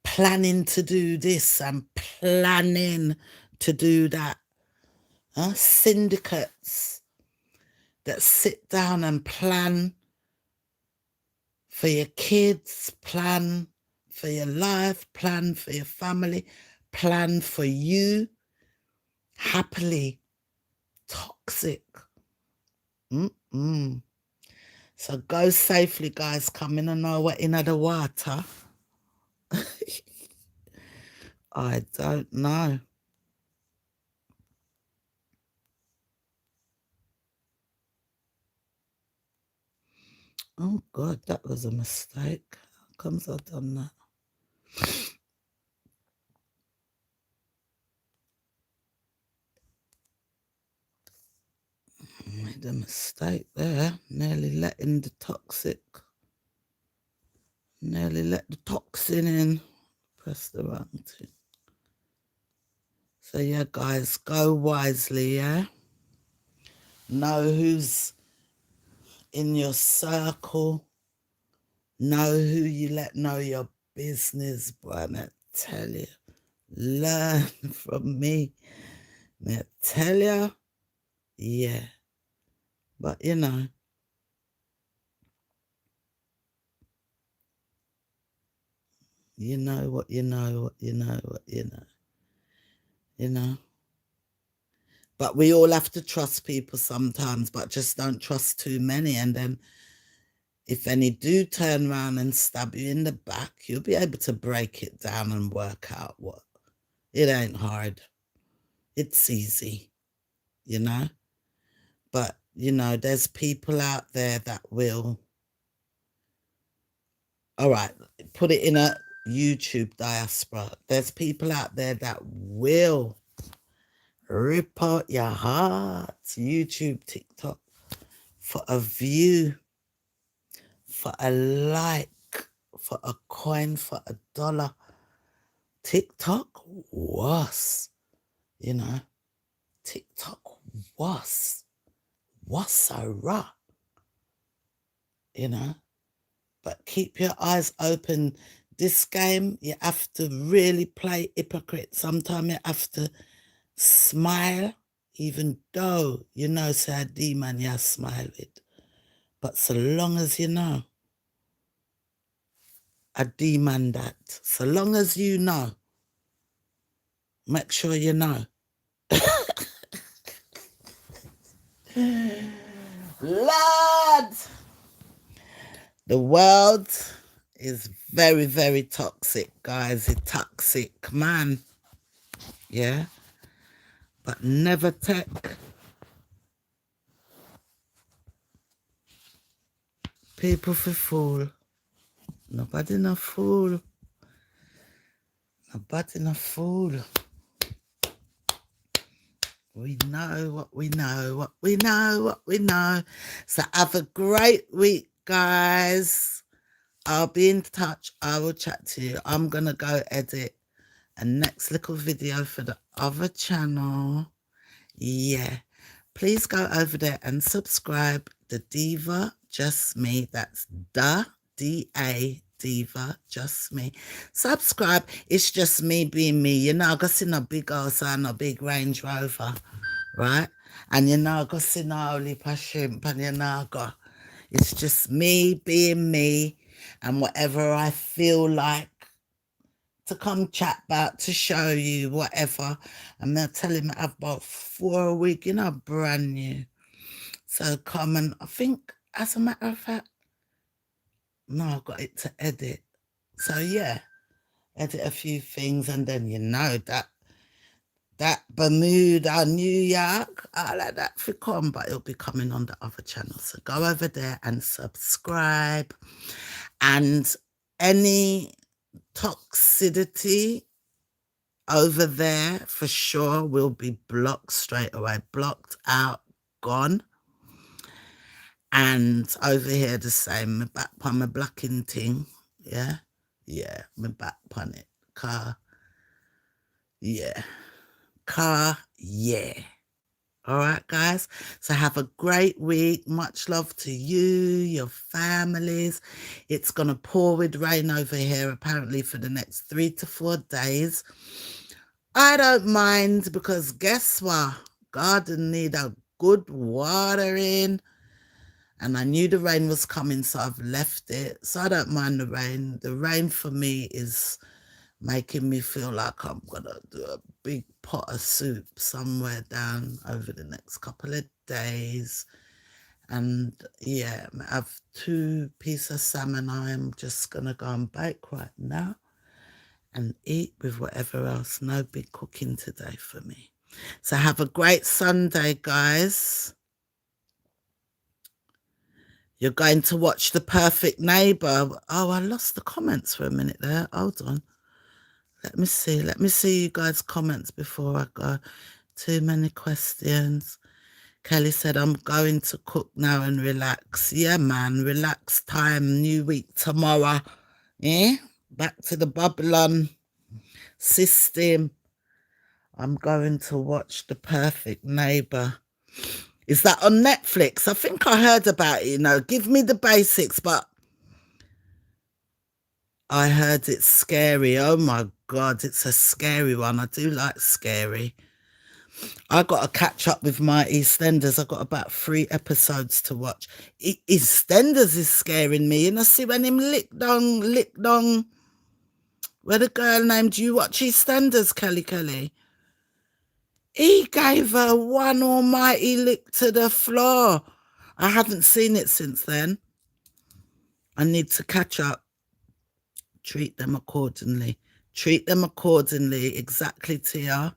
Speaker 1: planning to do this and planning to do that? Syndicates that sit down and plan for your kids, plan for your life, plan for your family, plan for you happily. Toxic. So go safely, guys. Come in and know what in the water. I don't know. Oh God, that was a mistake. How comes I've done that? Made a mistake there. Nearly let the toxin in. Press the wrong thing. So yeah, guys, go wisely, yeah? Know who's in your circle. Know who you let know your business, boy. I tell you. Learn from me. I tell you. Yeah. But you know. You know what you know, what you know, what you know. You know. But we all have to trust people sometimes, but just don't trust too many. And then if any do turn around and stab you in the back, you'll be able to break it down and work out what. It ain't hard. It's easy, you know. But, you know, there's people out there that will. All right, put it in a YouTube diaspora. There's people out there that will rip out your heart. YouTube, TikTok, for a view, for a like, for a coin, for a dollar. TikTok was, you know, TikTok was a rock, you know. But keep your eyes open. This game, you have to really play hypocrite. Sometimes you have to smile, even though you know say a demon you smile with. But so long as you know, a demon that. So long as you know, make sure you know. Lord! The world is very, very toxic, guys. It's toxic, man. Yeah? But never take people for fool. Nobody no fool. Nobody no fool. We know what we know, what we know, what we know. So have a great week, guys. I'll be in touch. I will chat to you. I'm going to go edit a next little video for the other channel. Yeah. please go over there and subscribe. The Diva Just Me. That's the D-A Diva Just Me. Subscribe. It's just me being me. You know, I got in a big house and a big Range Rover, right? And you know, I got in a holy shrimp, and you know, I got. It's just me being me, and whatever I feel like to come chat about, to show you whatever. And they'll tell him I've bought 4 a week, you know, brand new. So come, and I think, as a matter of fact, no, I got it to edit. So yeah, edit a few things, and then you know that Bermuda, New York, all of that for come, but it'll be coming on the other channel. So go over there and subscribe. And any toxicity over there for sure will be blocked straight away. Blocked out, gone. And over here the same, my back on my blocking thing. Yeah. Yeah, my back on it. Car. Yeah. Car. Yeah. All right, guys. So have a great week. Much love to you, your families. It's going to pour with rain over here, apparently, for the next 3 to 4 days. I don't mind, because guess what? Garden need a good watering. And I knew the rain was coming, so I've left it. So I don't mind the rain. The rain for me is making me feel like I'm going to do a big pot of soup somewhere down over the next couple of days. And yeah, I have 2 pieces of salmon I'm just going to go and bake right now and eat with whatever else. No big cooking today for me. So have a great Sunday, guys. You're going to watch The Perfect Neighbour. Oh, I lost the comments for a minute there. Hold on. Let me see you guys' comments before I go. Too many questions. Kelly said, I'm going to cook now and relax. Yeah, man, relax time, new week tomorrow. Yeah, back to the Babylon system. I'm going to watch The Perfect Neighbour. Is that on Netflix? I think I heard about it, you know. Give me the basics, but I heard it's scary. Oh my God, it's a scary one. I do like scary. I got to catch up with my EastEnders. I got about 3 episodes to watch. EastEnders is scaring me. And I see when him lick dong. Where the girl named, you watch EastEnders, Kelly? He gave her one almighty lick to the floor. I haven't seen it since then. I need to catch up. Treat them accordingly. Treat them accordingly. Exactly, Tia.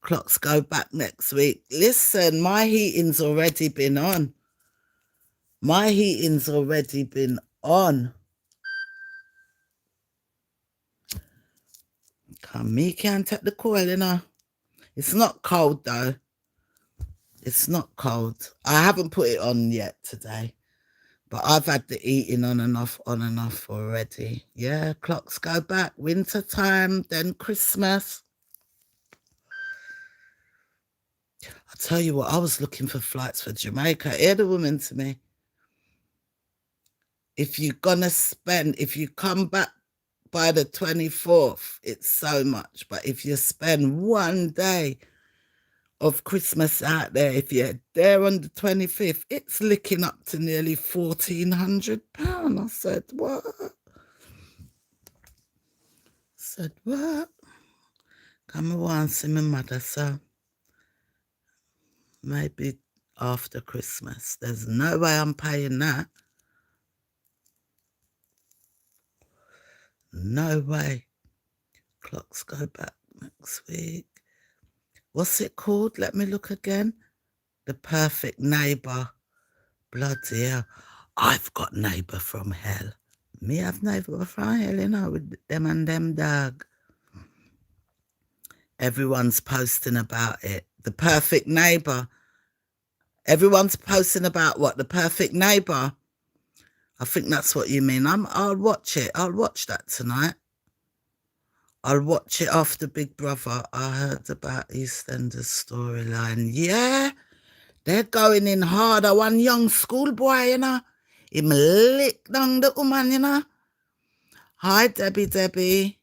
Speaker 1: Clocks go back next week. Listen, my heating's already been on. My heating's already been on. Come, me can't take the coil, you know. It's not cold, though. It's not cold. I haven't put it on yet today. But I've had the eating on and off already. Yeah, clocks go back. Winter time, then Christmas. I tell you what, I was looking for flights for Jamaica. Hear the woman to me. If you're gonna spend, if you come back by the 24th, it's so much. But if you spend 1 day of Christmas out there, if you're there on the 25th, it's licking up to nearly £1,400. I said, what? Come on, see my mother, so maybe after Christmas. There's no way I'm paying that. No way. Clocks go back next week. What's it called? Let me look again. The Perfect Neighbour. Bloody hell. I've got neighbour from hell. Me have neighbour from hell, you know, with them and them dog. Everyone's posting about it. The Perfect Neighbour. Everyone's posting about what? The Perfect Neighbour. I think that's what you mean. I'll watch it. I'll watch that tonight. I'll watch it after Big Brother. I heard about EastEnders storyline. Yeah, They're going in harder. One young schoolboy, you know, him lick down the woman, you know. Hi, Debbie.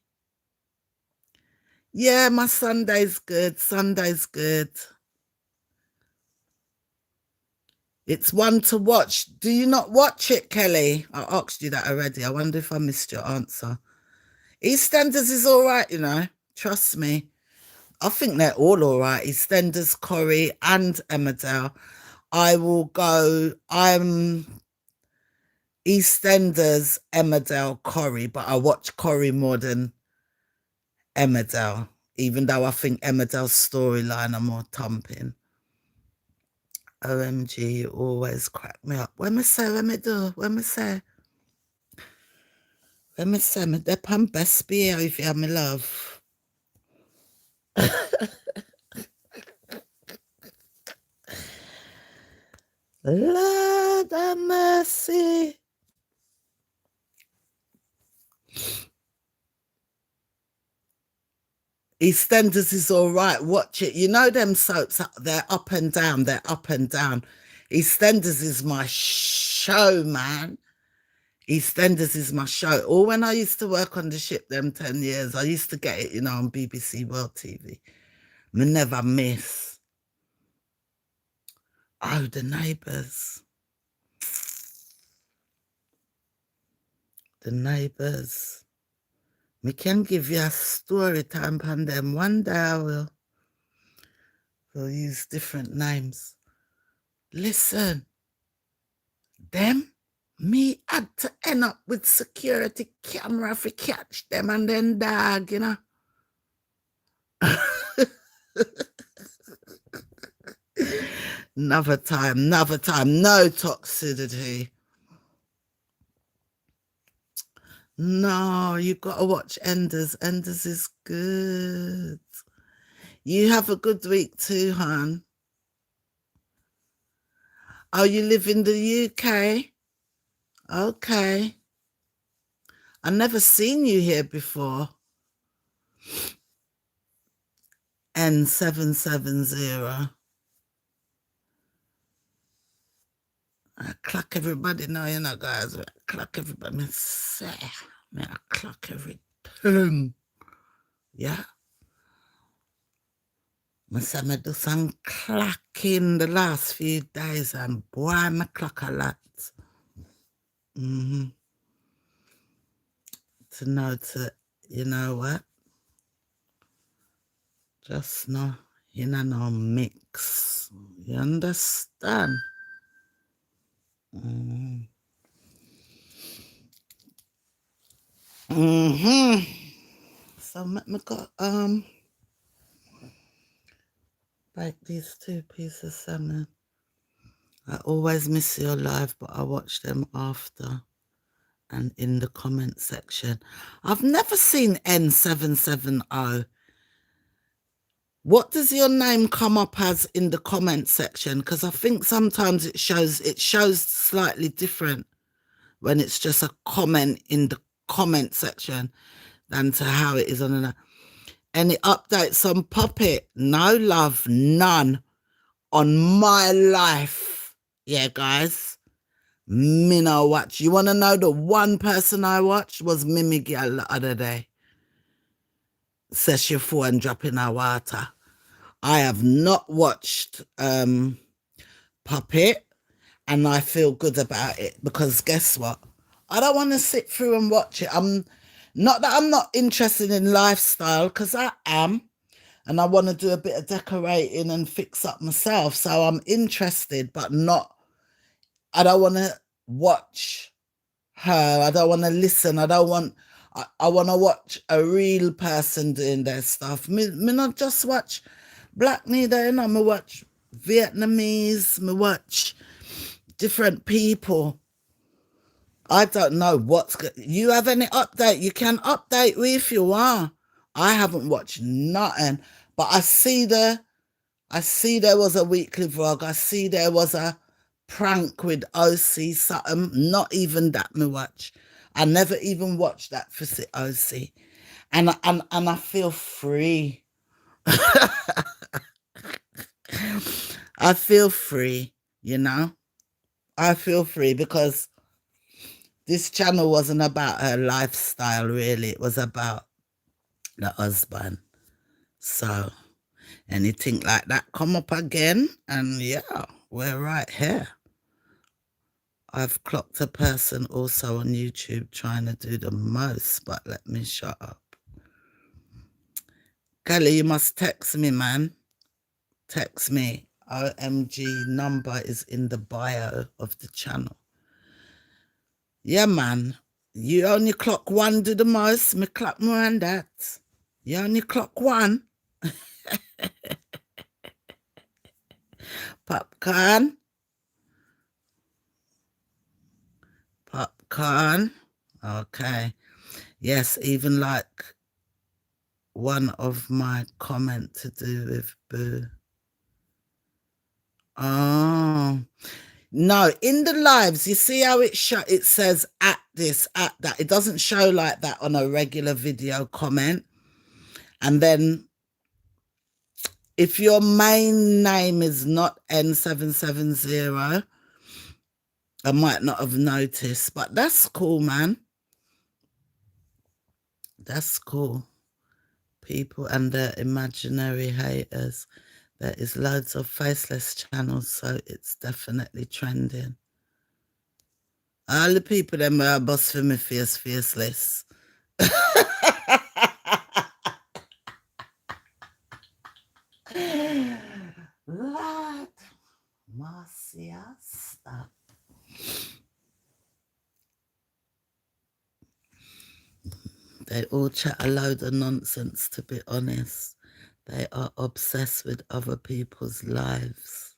Speaker 1: Yeah, my Sunday's good. Sunday's good. It's one to watch. Do you not watch it, Kelly? I asked you that already. I wonder if I missed your answer. EastEnders is all right, you know. Trust me. I think they're all right. EastEnders, Corrie, and Emmerdale. I will go. I'm EastEnders, Emmerdale, Corrie, but I watch Corrie more than Emmerdale, even though I think Emmerdale's storyline are more thumping. OMG, you always crack me up. When me say, me depend best behaviour, me love. Lord have mercy. EastEnders is all right. Watch it. You know them soaps, they're up and down. They're up and down. EastEnders is my show, man. EastEnders is my show. Or when I used to work on the ship them 10 years, I used to get it, you know, on BBC World TV. Me never miss. Oh, the neighbours. The neighbours. Me can give you a story time on them. One day I will. We'll use different names. Listen, them, me had to end up with security camera for catch them and then dog, you know. Another time, no toxicity. No, you got to watch Enders. Enders is good. You have a good week too, hon. Oh, you live in the UK? Okay. I've never seen you here before. N770. I clock everybody now, you know, guys. I clock everybody. Me say, I clock everything. Yeah. I said I do some clocking the last few days and boy, I clock a lot. To know you know what? Just no, you know, no mix. You understand? So me got like these 2 pieces of salmon. I always miss your live, but I watch them after and in the comment section. I've never seen N770. What does your name come up as in the comment section? Because I think sometimes it shows slightly different when it's just a comment in the comment section than to how it is on an. Any updates on Puppet? No, love, none on my life. Yeah, guys. Me no watch. You want to know the one person I watched was Mimi Girl the other day. Says she phone drop in her water. I have not watched Puppet, and I feel good about it because guess what? I don't want to sit through and watch it. I'm not interested in lifestyle because I am, and I want to do a bit of decorating and fix up myself. So I'm interested, but not. I don't want to watch her. I don't want to listen. I want to watch a real person doing their stuff. Me not just watch Black neither, you know. Me watch Vietnamese. Me watch different people. I don't know what's good. You have any update? You can update me if you want. I haven't watched nothing, but I see there was a weekly vlog. I see there was a prank with OC something. Not even that me watch. I never even watched that for OC, and I feel free. I feel free, you know? I feel free because this channel wasn't about her lifestyle, really. It was about the husband. So anything like that come up again, and yeah, we're right here. I've clocked a person also on YouTube trying to do the most, but let me shut up. Kelly, you must text me, man. Text me. OMG number is in the bio of the channel. Yeah, man. You only clock one do the most. Me clock more than that. You only clock one. Popcorn. Popcorn. Okay. Yes, even like one of my comment to do with Boo. Oh. No, in the lives, you see how it says at this, at that. It doesn't show like that on a regular video comment. And then if your main name is not N770, I might not have noticed, but that's cool, man. That's cool. People and their imaginary haters. There is loads of faceless channels, so it's definitely trending. All the people them are bust for me faceless. Lord, Marcia, they all chat a load of nonsense, to be honest. They are obsessed with other people's lives.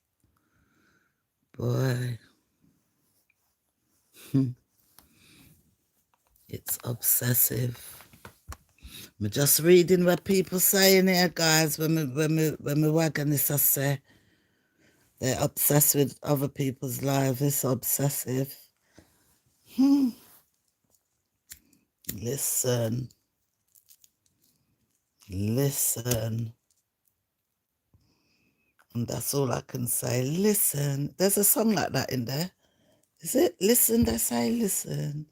Speaker 1: Boy. It's obsessive. I'm just reading what people saying here, guys. When we wagon this, I say they're obsessed with other people's lives. It's obsessive. Listen. Listen. And that's all I can say. Listen. There's a song like that in there. Is it? Listen, they say listen.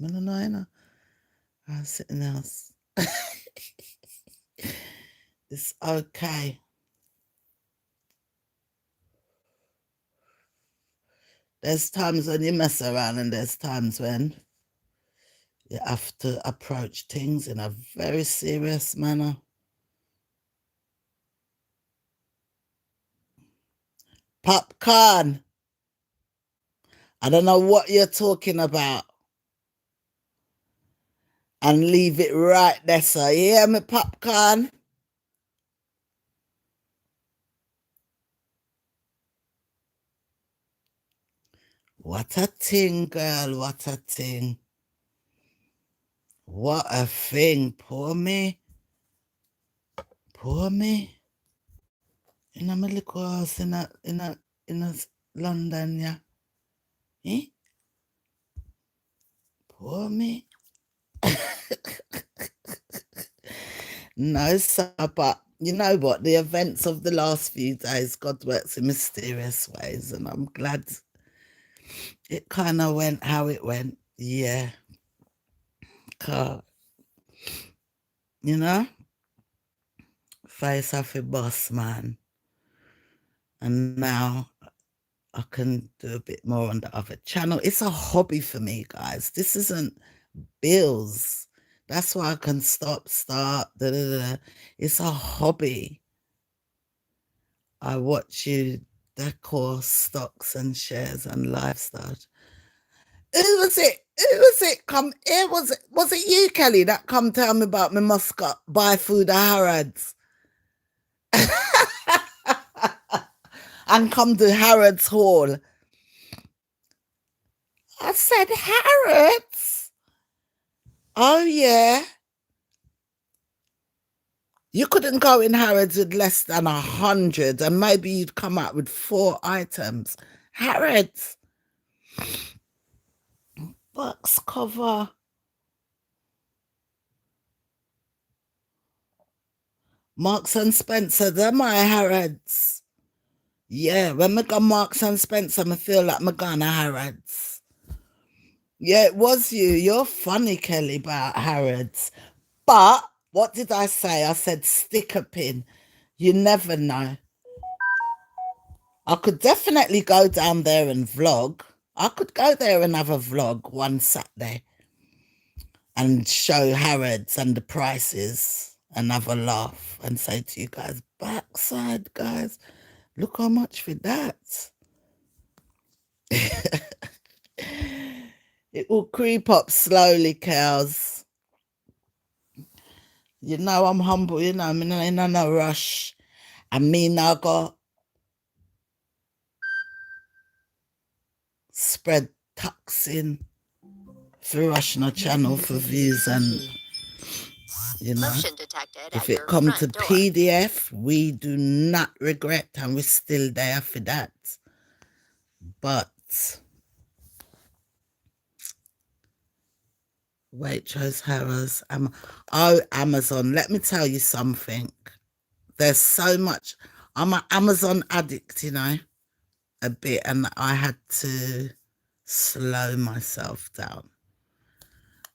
Speaker 1: I don't know. I'm sitting else. It's okay. There's times when you mess around and there's times when you have to approach things in a very serious manner. Popcorn. I don't know what you're talking about. And leave it right there, sir. You hear me, Popcorn? What a thing, girl. What a thing. What a thing. Poor me. Poor me. In a little house in a London, yeah. Eh? Poor me. No, sir, but you know what? The events of the last few days, God works in mysterious ways, and I'm glad it kind of went how it went. Yeah. God. You know? Face off a boss, man. And now I can do a bit more on the other channel. It's a hobby for me, guys. This isn't bills. That's why I can stop, start. Da, da, da. It's a hobby. I watch you decor stocks and shares and lifestyle. Who was it? Who was it? Was it you, Kelly, that come tell me about me must buy food at Harrods? And come to Harrods Hall. I said, Harrods? Oh, yeah. You couldn't go in Harrods with less than 100, and maybe you'd come out with 4 items. Harrods. Box cover. Marks and Spencer, they're my Harrods. Yeah, when I go Marks and Spencer, I feel like I gone to Harrods. Yeah, it was you. You're funny, Kelly, about Harrods. But what did I say? I said stick a pin. You never know. I could definitely go down there and vlog. I could go there and have a vlog one Saturday and show Harrods and the prices and have a laugh and say to you guys, backside, guys, look how much for that. It will creep up slowly, cows. You know I'm humble, you know, I'm in no rush. I mean, I got spread tucks in for National Channel for views and, you know, if it come to PDF, we do not regret and we're still there for that. But Waitrose, Harrods, Amazon, let me tell you something. There's so much. I'm an Amazon addict, you know, a bit, and I had to slow myself down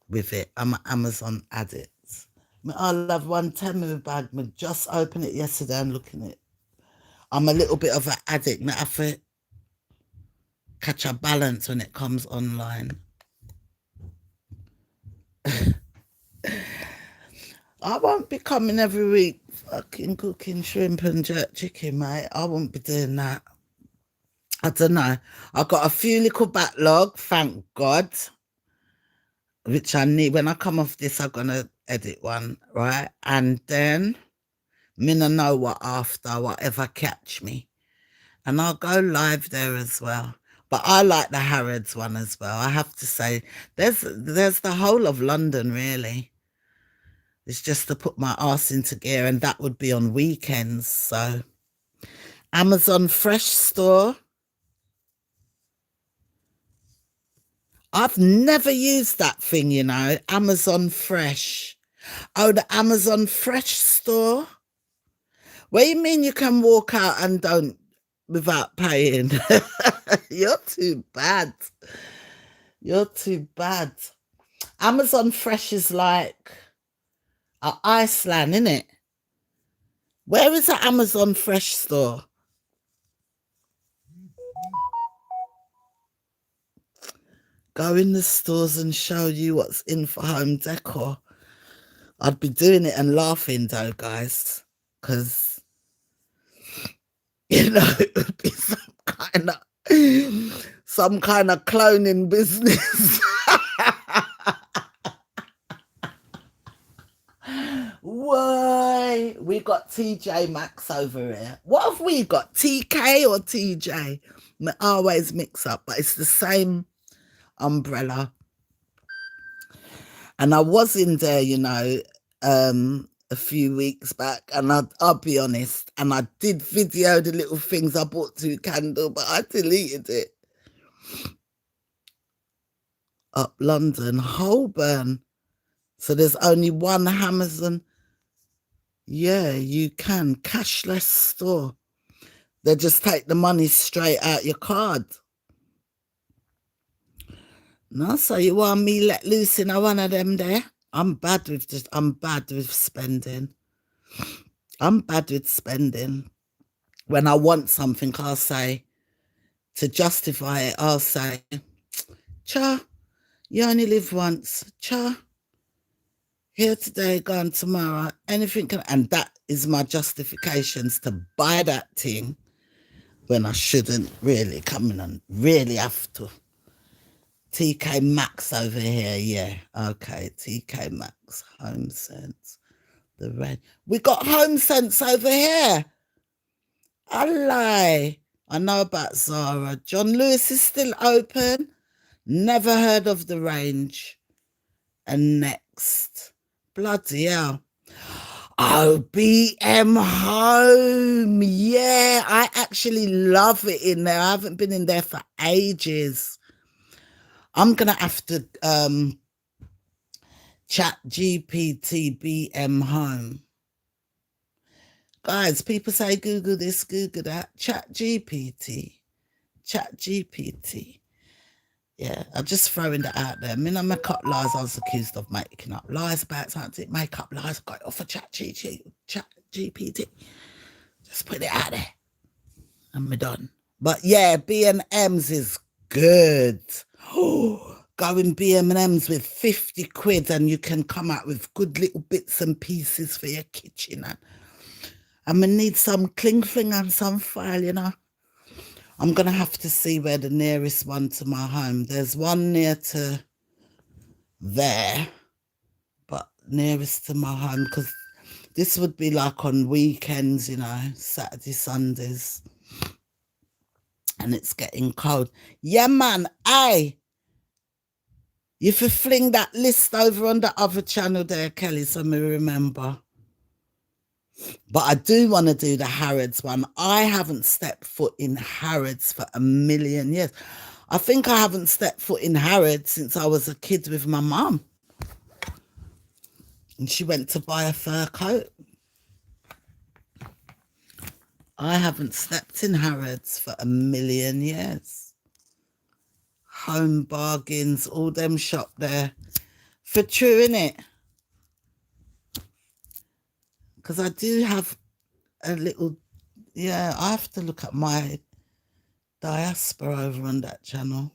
Speaker 1: with it. I'm an Amazon addict. I'll have one Temu bag. I just opened it yesterday and looking at it. I'm a little bit of an addict. I have to catch a balance when it comes online. I won't be coming every week fucking cooking shrimp and jerk chicken, mate. I won't be doing that. I don't know. I got a few little backlog, thank God, which I need. When I come off this, I'm gonna edit one, right? And then me no know what after, whatever catch me. And I'll go live there as well. But I like the Harrods one as well. I have to say, there's the whole of London really. It's just to put my ass into gear, and that would be on weekends. So Amazon Fresh Store. I've never used that thing, you know, Amazon Fresh. Oh, the Amazon Fresh Store? What do you mean you can walk out and don't without paying? You're too bad. You're too bad. Amazon Fresh is like Iceland, innit? Where is the Amazon Fresh Store? Go in the stores and show you what's in for home decor. I'd be doing it and laughing though, guys, because, you know, it would be some kind of cloning business. Why? We got TJ Maxx over here. What have we got? TK or TJ? I always mix up, but it's the same umbrella. And I was in there, you know, a few weeks back, and I'll be honest, and I did video the little things I bought to Candle, but I deleted it. Up London, Holborn. So there's only one Amazon. Yeah, you can. Cashless store. They just take the money straight out your card. No, so you want me let loose in one of them there? I'm bad with spending. I'm bad with spending. When I want something, I'll say, to justify it, I'll say, cha, you only live once. Cha, here today, gone tomorrow. Anything can, and that is my justifications to buy that thing when I shouldn't really come in and really have to. TK Maxx over here, yeah. Okay, TK Maxx, Home Sense, the red. We got Home Sense over here. I lie. I know about Zara. John Lewis is still open. Never heard of the range. And Next. Bloody hell. Oh, BM Home. Yeah, I actually love it in there. I haven't been in there for ages. I'm going to have to chat GPT BM Home. Guys, people say Google this, Google that. Chat GPT. Chat GPT. Yeah, I'm just throwing that out there. I mean, I make up lies. I was accused of making up lies about something. Make up lies. Got it off of Chat GPT. Just put it out there. And we're done. But yeah, B&M's is good. Going B&M's with 50 quid and you can come out with good little bits and pieces for your kitchen. And we need some cling fling and some file, you know. I'm going to have to see where the nearest one to my home. There's one near to there, but nearest to my home, because this would be like on weekends, you know, Saturday, Sundays. And it's getting cold. Yeah, man. Aye. You for fling that list over on the other channel there, Kelly, so me remember. But I do want to do the Harrods one. I haven't stepped foot in Harrods for a million years. I think I haven't stepped foot in Harrods since I was a kid with my mum. And she went to buy a fur coat. I haven't stepped in Harrods for a million years. Home Bargains, all them shop there. For true, innit? Because I do have a little, yeah, I have to look at my diaspora over on that channel.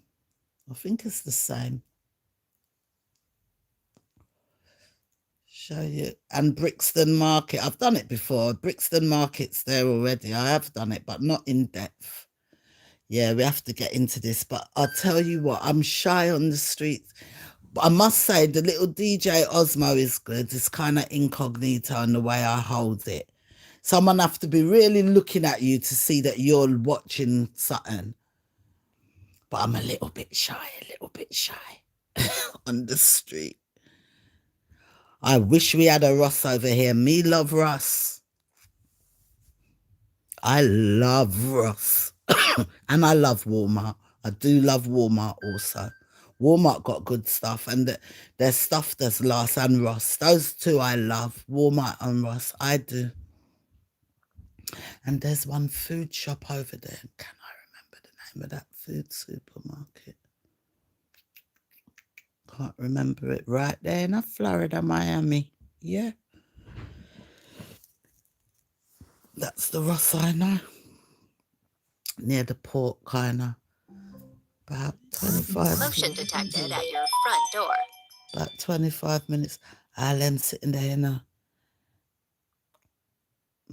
Speaker 1: I think it's the same. Show you. And Brixton Market, I've done it before. Brixton Market's there already. I have done it, but not in depth. Yeah, we have to get into this. But I'll tell you what, I'm shy on the streets. But I must say, the little DJ Osmo is good. It's kind of incognito in the way I hold it. Someone have to be really looking at you to see that you're watching something. But I'm a little bit shy on the street. I wish we had a Ross over here. Me love Ross. I love Ross. And I love Walmart. I do love Walmart also. Walmart got good stuff, and there's stuff that's last, and Ross. Those two I love, Walmart and Ross. I do. And there's one food shop over there. Can I remember the name of that food supermarket? Can't remember it. Right there in Florida, Miami. Yeah. That's the Ross I know. Near the port, kind of. About 25.
Speaker 2: Motion detected at your front door.
Speaker 1: About 25 minutes. I'll sitting there, you know.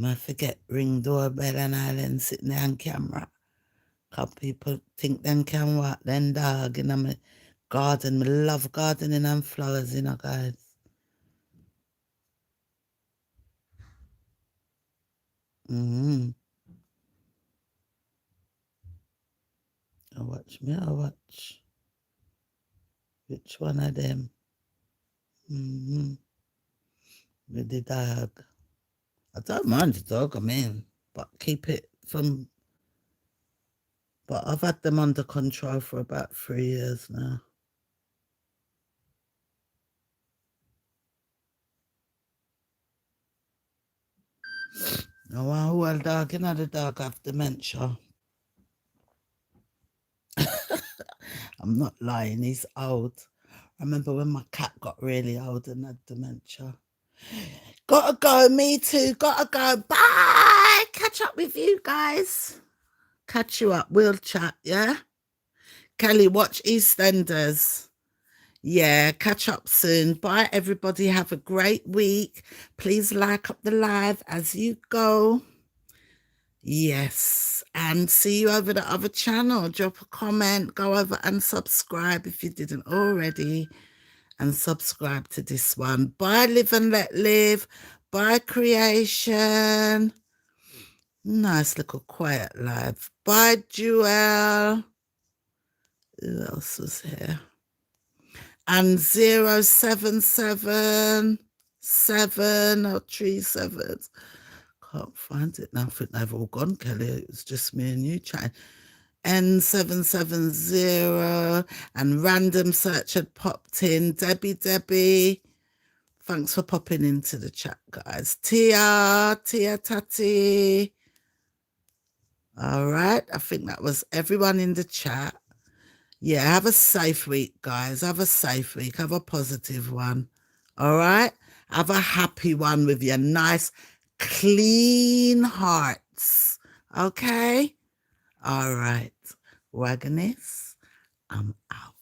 Speaker 1: I forget ring doorbell and I'll sitting there on camera. Because people think they can walk then dog in my garden. I love gardening and flowers, you know, guys. I watch. Which one of them? With the dog. I don't mind the dog, I mean, but keep it from... But I've had them under control for about 3 years now. Oh, well, dog, you know the dog have dementia. I'm not lying, he's old. I remember when my cat got really old and had dementia. Gotta go, me too, gotta go. Bye! Catch up with you guys. Catch you up, we'll chat, yeah? Kelly, watch EastEnders. Yeah, catch up soon. Bye, everybody. Have a great week. Please like up the live as you go. Yes, and see you over the other channel. Drop a comment, go over and subscribe if you didn't already, and subscribe to this one. Bye, Live and Let Live. Bye, Creation. Nice little quiet live. Bye, Jewel. Who else was here? And 0777 or 37. Can't find it now. I think they've all gone, Kelly. It was just me and you chatting. N770 and random search had popped in. Debbie, Thanks for popping into the chat, guys. Tia Tati. All right. I think that was everyone in the chat. Yeah, have a safe week, guys. Have a safe week. Have a positive one. All right. Have a happy one with your nice, clean hearts. Okay. All right. Wagoness, I'm out.